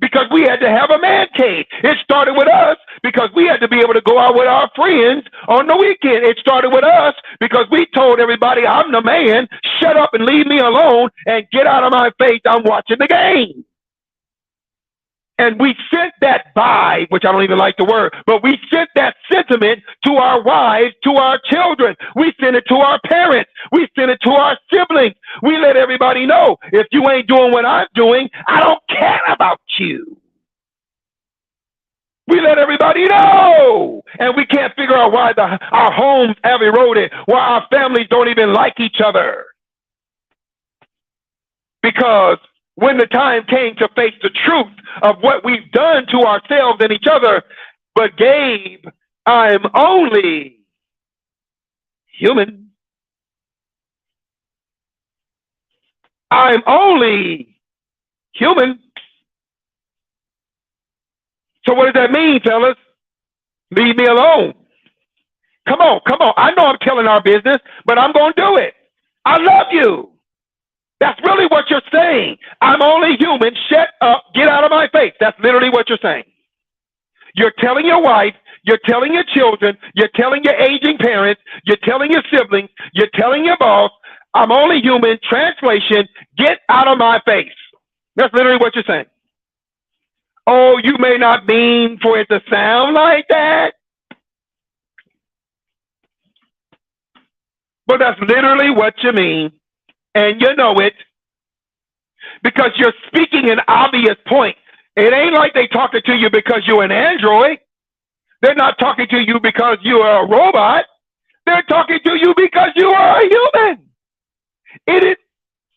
because we had to have a man cave. It started with us because we had to be able to go out with our friends on the weekend. It started with us because we told everybody, I'm the man, shut up and leave me alone and get out of my face, I'm watching the game. And we sent that vibe, which I don't even like the word, but we sent that sentiment to our wives, to our children. We sent it to our parents. We sent it to our siblings. We let everybody know, if you ain't doing what I'm doing, I don't care about you. We let everybody know. And we can't figure out why our homes have eroded, why our families don't even like each other. Because when the time came to face the truth of what we've done to ourselves and each other, but Gabe, I'm only human. I'm only human. So what does that mean, fellas? Leave me alone. Come on, come on. I know I'm killing our business, but I'm going to do it. I love you. That's really what you're saying. I'm only human. Shut up. Get out of my face. That's literally what you're saying. You're telling your wife, you're telling your children, you're telling your aging parents, you're telling your siblings, you're telling your boss, I'm only human. Translation, get out of my face. That's literally what you're saying. Oh, you may not mean for it to sound like that, but that's literally what you mean. And you know it because you're speaking an obvious point. It ain't like they talking to you because you're an android. They're not talking to you because you're a robot. They're talking to you because you are a human. It is,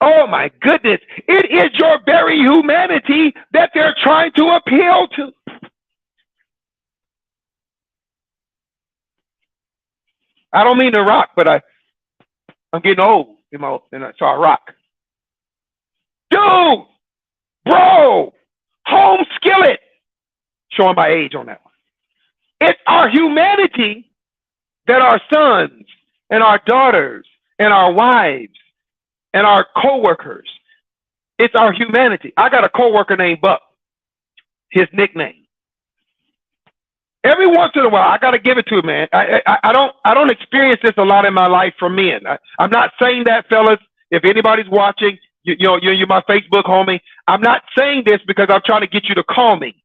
oh my goodness, it is your very humanity that they're trying to appeal to. I don't mean to rock, but I'm getting old. So I rock. Dude, bro, home skillet. Showing my age on that one. It's our humanity that our sons and our daughters and our wives and our co-workers, it's our humanity. I got a co-worker named Buck, his nickname. Every once in a while, I got to give it to him, man. I don't experience this a lot in my life from men. I'm not saying that, fellas. If anybody's watching, you're my Facebook homie. I'm not saying this because I'm trying to get you to call me.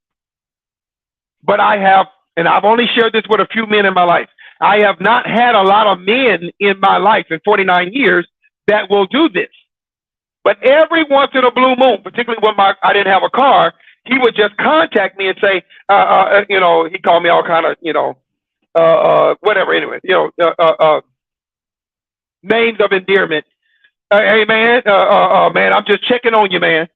But I have, and I've only shared this with a few men in my life. I have not had a lot of men in my life in 49 years that will do this. But every once in a blue moon, particularly when I didn't have a car, he would just contact me and say, he called me all kind of, whatever, anyway, names of endearment. Hey, man, man, I'm just checking on you, man.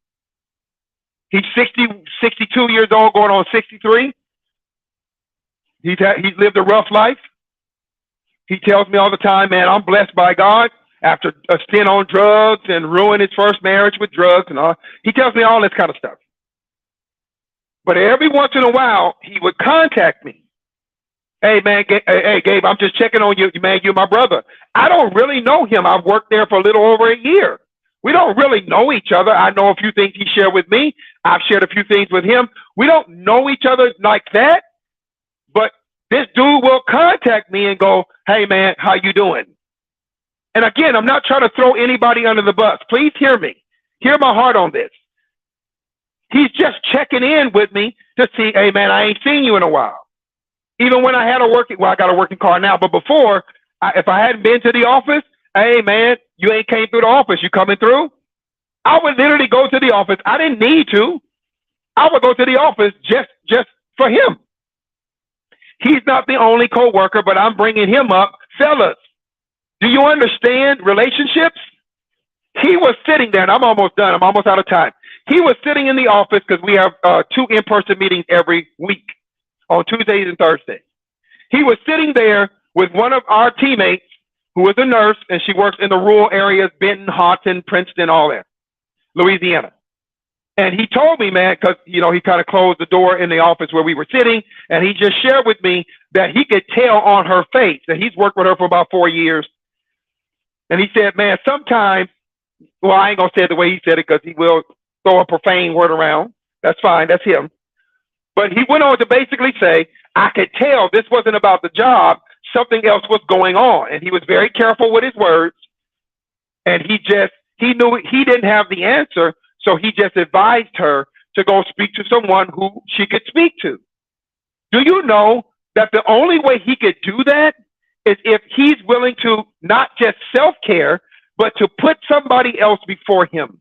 He's 62 years old, going on 63. He's lived a rough life. He tells me all the time, man, I'm blessed by God after a stint on drugs and ruined his first marriage with drugs and all. He tells me all this kind of stuff. But every once in a while, he would contact me. Hey, man, hey, Gabe, I'm just checking on you. Man, you're my brother. I don't really know him. I've worked there for a little over a year. We don't really know each other. I know a few things he shared with me. I've shared a few things with him. We don't know each other like that. But this dude will contact me and go, hey, man, how you doing? And again, I'm not trying to throw anybody under the bus. Please hear me. Hear my heart on this. He's just checking in with me to see, hey, man, I ain't seen you in a while. Even when I had I got a working car now, but before, if I hadn't been to the office, hey, man, you ain't came through the office. You coming through? I would literally go to the office. I didn't need to. I would go to the office just for him. He's not the only coworker, but I'm bringing him up. Fellas, do you understand relationships? He was sitting there, and I'm almost done. I'm almost out of time. He was sitting in the office because we have 2 in-person meetings every week on Tuesdays and Thursdays. He was sitting there with one of our teammates who is a nurse, and she works in the rural areas, Benton, Houghton, Princeton, all that, Louisiana. And he told me, man, because, he kind of closed the door in the office where we were sitting, and he just shared with me that he could tell on her face that he's worked with her for about 4 years. And he said, man, sometimes, well, I ain't going to say it the way he said it because he will throw a profane word around. That's fine. That's him. But he went on to basically say, I could tell this wasn't about the job. Something else was going on. And he was very careful with his words. And he knew he didn't have the answer. So he just advised her to go speak to someone who she could speak to. Do you know that the only way he could do that is if he's willing to not just self-care, but to put somebody else before him?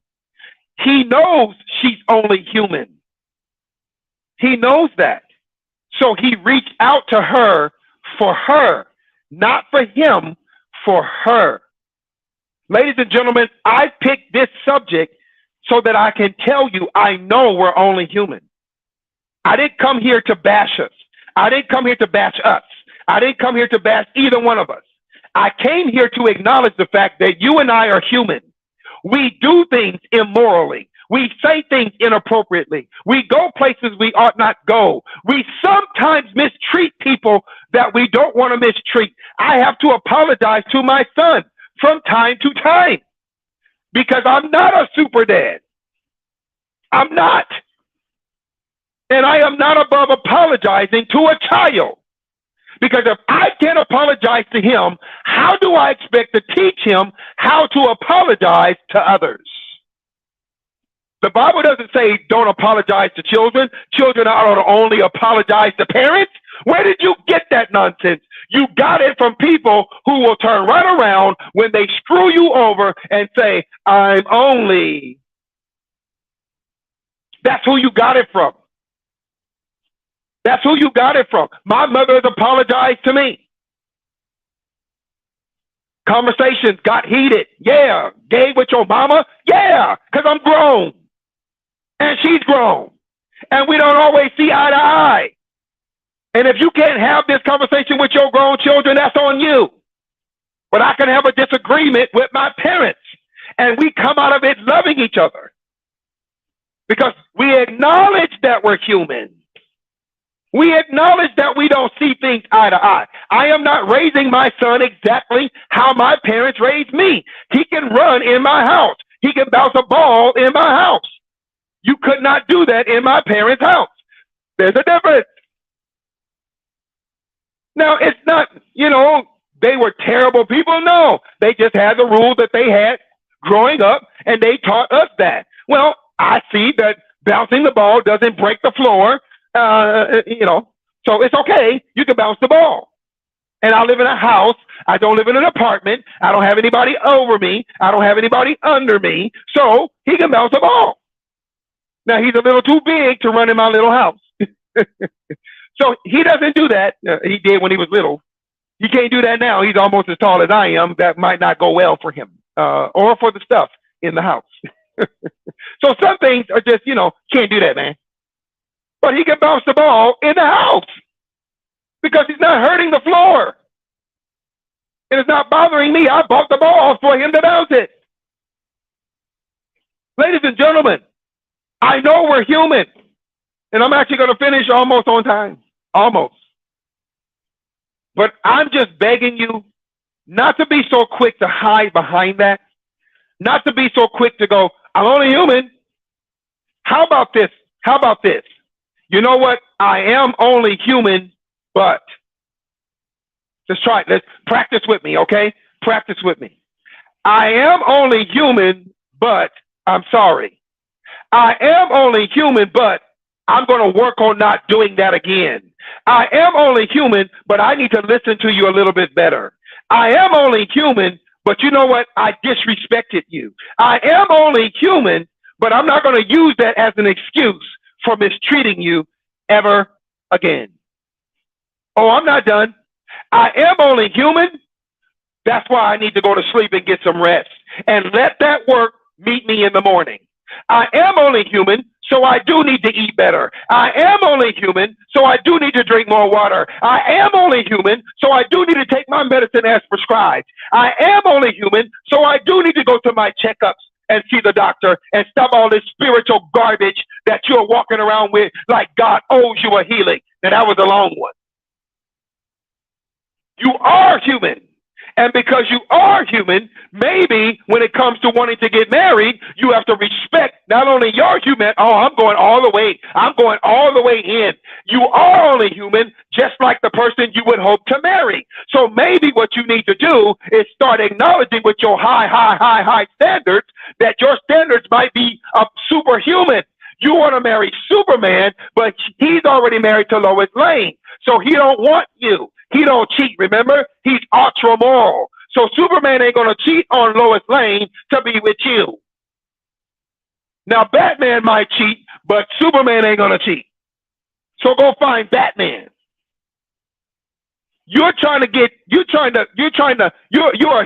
He knows she's only human. He knows that. So he reached out to her for her, not for him, for her. Ladies and gentlemen, I picked this subject so that I can tell you I know we're only human. I didn't come here to bash us. I didn't come here to bash us. I didn't come here to bash either one of us. I came here to acknowledge the fact that you and I are human. We do things immorally. We say things inappropriately. We go places we ought not go. We sometimes mistreat people that we don't want to mistreat. I have to apologize to my son from time to time because I'm not a super dad. I'm not. And I am not above apologizing to a child. Because if I can't apologize to him, how do I expect to teach him how to apologize to others? The Bible doesn't say don't apologize to children. Children ought to only apologize to parents. Where did you get that nonsense? You got it from people who will turn right around when they screw you over and say, I'm only. That's who you got it from. That's who you got it from. My mother has apologized to me. Conversations got heated. Yeah. Gay with your mama? Yeah, because I'm grown. And she's grown. And we don't always see eye to eye. And if you can't have this conversation with your grown children, that's on you. But I can have a disagreement with my parents. And we come out of it loving each other. Because we acknowledge that we're human. We acknowledge that we don't see things eye to eye. I am not raising my son exactly how my parents raised me. He can run in my house. He can bounce a ball in my house. You could not do that in my parents' house. There's a difference. Now, it's not, they were terrible people. No, they just had the rules that they had growing up, and they taught us that. Well, I see that bouncing the ball doesn't break the floor. So it's okay. You can bounce the ball. And I live in a house. I don't live in an apartment. I don't have anybody over me. I don't have anybody under me. So he can bounce the ball. Now he's a little too big to run in my little house. So he doesn't do that. He did when he was little. He can't do that now. He's almost as tall as I am. That might not go well for him or for the stuff in the house. So some things are just, can't do that, man. But he can bounce the ball in the house because he's not hurting the floor. And it's not bothering me. I bought the ball for him to bounce it. Ladies and gentlemen, I know we're human. And I'm actually going to finish almost on time. Almost. But I'm just begging you not to be so quick to hide behind that. Not to be so quick to go, I'm only human. How about this? How about this? You know what? I am only human, but let's try it. Let's practice with me, okay? Practice with me. I am only human, but I'm sorry. I am only human, but I'm going to work on not doing that again. I am only human, but I need to listen to you a little bit better. I am only human, but you know what? I disrespected you. I am only human, but I'm not going to use that as an excuse for mistreating you ever again. Oh, I'm not done. I am only human. That's why I need to go to sleep and get some rest and let that work meet me in the morning. I am only human, so I do need to eat better. I am only human, so I do need to drink more water. I am only human, so I do need to take my medicine as prescribed. I am only human, so I do need to go to my checkups and see the doctor and stop all this spiritual garbage that you're walking around with like God owes you a healing. And that was a long one. You are human. And because you are human, maybe when it comes to wanting to get married, you have to respect not only your human, oh, I'm going all the way in. You are only human, just like the person you would hope to marry. So maybe what you need to do is start acknowledging with your high standards that your standards might be superhuman. You want to marry Superman, but he's already married to Lois Lane. So he don't want you. He don't cheat, remember? He's ultra moral. So Superman ain't going to cheat on Lois Lane to be with you. Now, Batman might cheat, but Superman ain't going to cheat. So go find Batman. You're a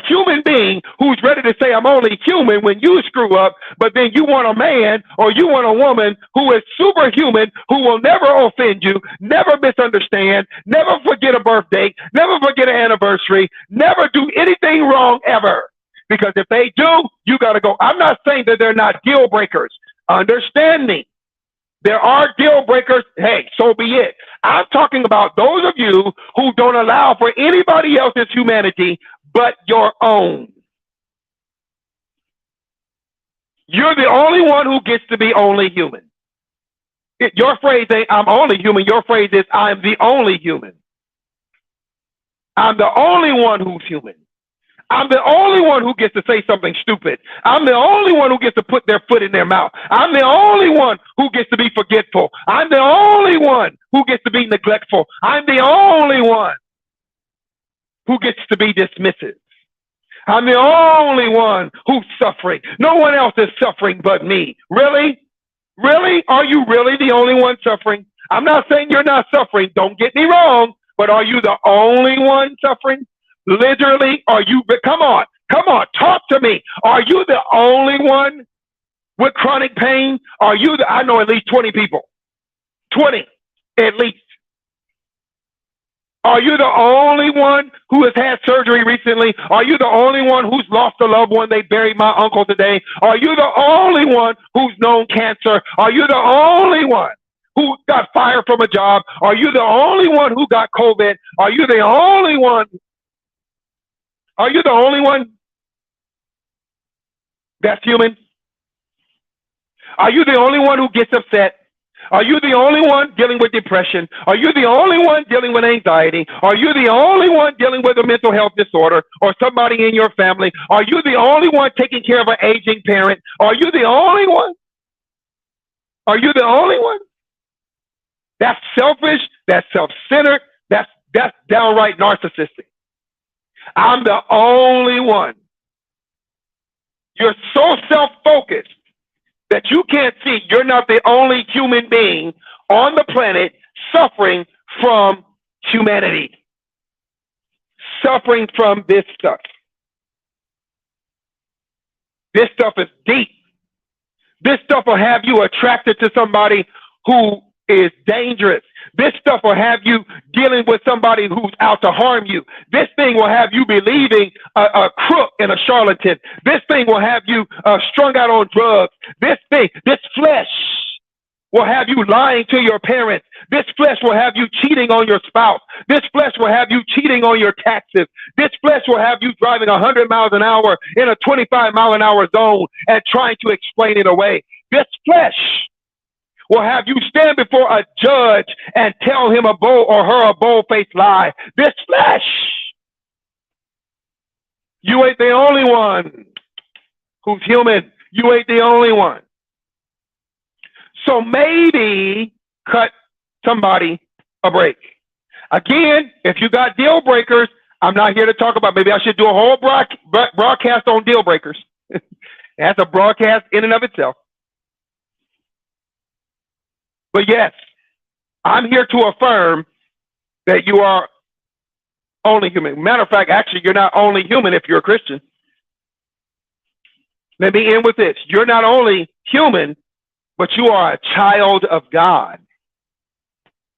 human being who's ready to say, I'm only human when you screw up, but then you want a man or you want a woman who is superhuman, who will never offend you, never misunderstand, never forget a birthday, never forget an anniversary, never do anything wrong ever. Because if they do, you got to go. I'm not saying that they're not deal breakers. Understand me. There are deal breakers. Hey, so be it. I'm talking about those of you who don't allow for anybody else's humanity but your own. You're the only one who gets to be only human. Your phrase ain't I'm only human. Your phrase is I'm the only human. I'm the only one who's human. I'm the only one who gets to say something stupid. I'm the only one who gets to put their foot in their mouth. I'm the only one who gets to be forgetful. I'm the only one who gets to be neglectful. I'm the only one who gets to be dismissive. I'm the only one who's suffering. No one else is suffering but me. Really? Really? Are you really the only one suffering? I'm not saying you're not suffering. Don't get me wrong. But are you the only one suffering? Literally, are you, come on, talk to me. Are you the only one with chronic pain? Are you I know at least 20 people. 20, at least. Are you the only one who has had surgery recently? Are you the only one who's lost a loved one? They buried my uncle today. Are you the only one who's known cancer? Are you the only one who got fired from a job? Are you the only one who got COVID? Are you the only one? Are you the only one that's human? Are you the only one who gets upset? Are you the only one dealing with depression? Are you the only one dealing with anxiety? Are you the only one dealing with a mental health disorder or somebody in your family? Are you the only one taking care of an aging parent? Are you the only one? Are you the only one? That's selfish. That's self-centered. That's downright narcissistic. I'm the only one. You're so self-focused that you can't see you're not the only human being on the planet suffering from humanity, suffering from this stuff. This stuff is deep. This stuff will have you attracted to somebody who is dangerous. This stuff will have you dealing with somebody who's out to harm you. This thing will have you believing a crook and a charlatan. This thing will have you strung out on drugs. This flesh will have you lying to your parents. This flesh will have you cheating on your spouse. This flesh will have you cheating on your taxes. This flesh will have you driving 100 miles an hour in a 25 mile an hour zone and trying to explain it away. This flesh will have you stand before a judge and tell him or her a bold-faced lie. This flesh. You ain't the only one who's human. You ain't the only one. So maybe cut somebody a break. Again, if you got deal breakers, I'm not here to talk about, maybe I should do a whole broadcast on deal breakers. That's a broadcast in and of itself. But yes, I'm here to affirm that you are only human. Matter of fact, actually, you're not only human if you're a Christian. Let me end with this. You're not only human, but you are a child of God.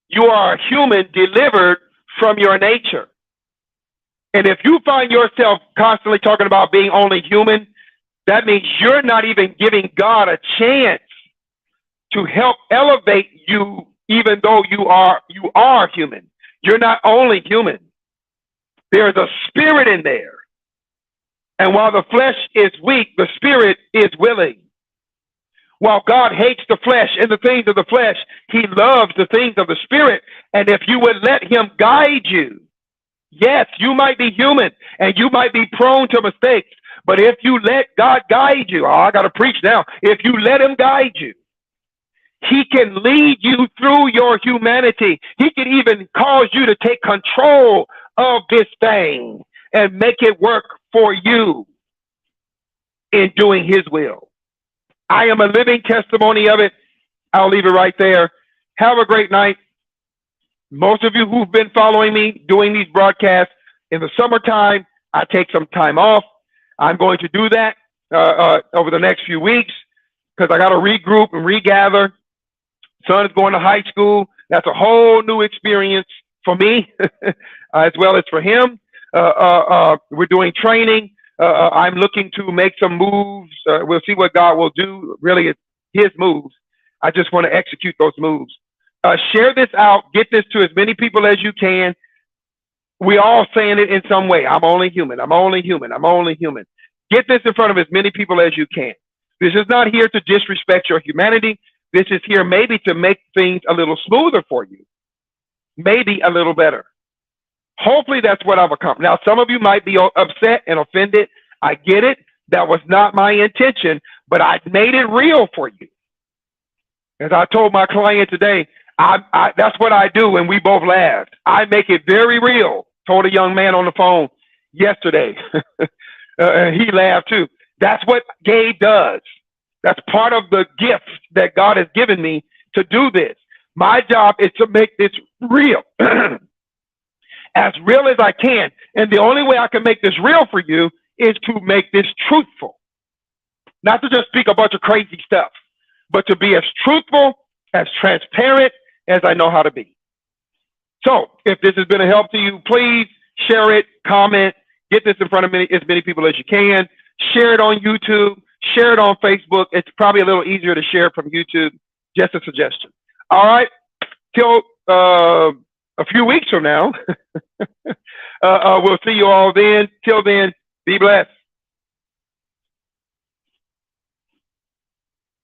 You are a human delivered from your nature. And if you find yourself constantly talking about being only human, that means you're not even giving God a chance to help elevate you, even though you are human. You're not only human. There's a spirit in there. And while the flesh is weak, the spirit is willing. While God hates the flesh and the things of the flesh, he loves the things of the spirit. And if you would let him guide you, yes, you might be human and you might be prone to mistakes. But if you let God guide you, I got to preach now. If you let him guide you, he can lead you through your humanity. He can even cause you to take control of this thing and make it work for you in doing his will. I am a living testimony of it. I'll leave it right there. Have a great night. Most of you who've been following me doing these broadcasts in the summertime, I take some time off. I'm going to do that over the next few weeks because I got to regroup and regather. Son is going to high school. That's a whole new experience for me as well as for him. We're doing training. I'm looking to make some moves. We'll see what God will do. Really, it's his moves. I just want to execute those moves. Share this out. Get this to as many people as you can. We all saying it in some way. I'm only human. I'm only human. I'm only human. Get this in front of as many people as you can. This is not here to disrespect your humanity. This is here maybe to make things a little smoother for you. Maybe a little better. Hopefully that's what I've accomplished. Now, some of you might be upset and offended. I get it. That was not my intention, but I made it real for you. As I told my client today, that's what I do, and we both laughed. I make it very real. Told a young man on the phone yesterday. He laughed too. That's what Gabe does. That's part of the gift that God has given me to do this. My job is to make this real. As real as I can. And the only way I can make this real for you is to make this truthful. Not to just speak a bunch of crazy stuff, but to be as truthful, as transparent as I know how to be. So if this has been a help to you, please share it, comment, get this in front of as many people as you can. Share it on YouTube, share it on Facebook. It's probably a little easier to share from YouTube. Just a suggestion. All right. Till a few weeks from now, we'll see you all then. Till then, be blessed.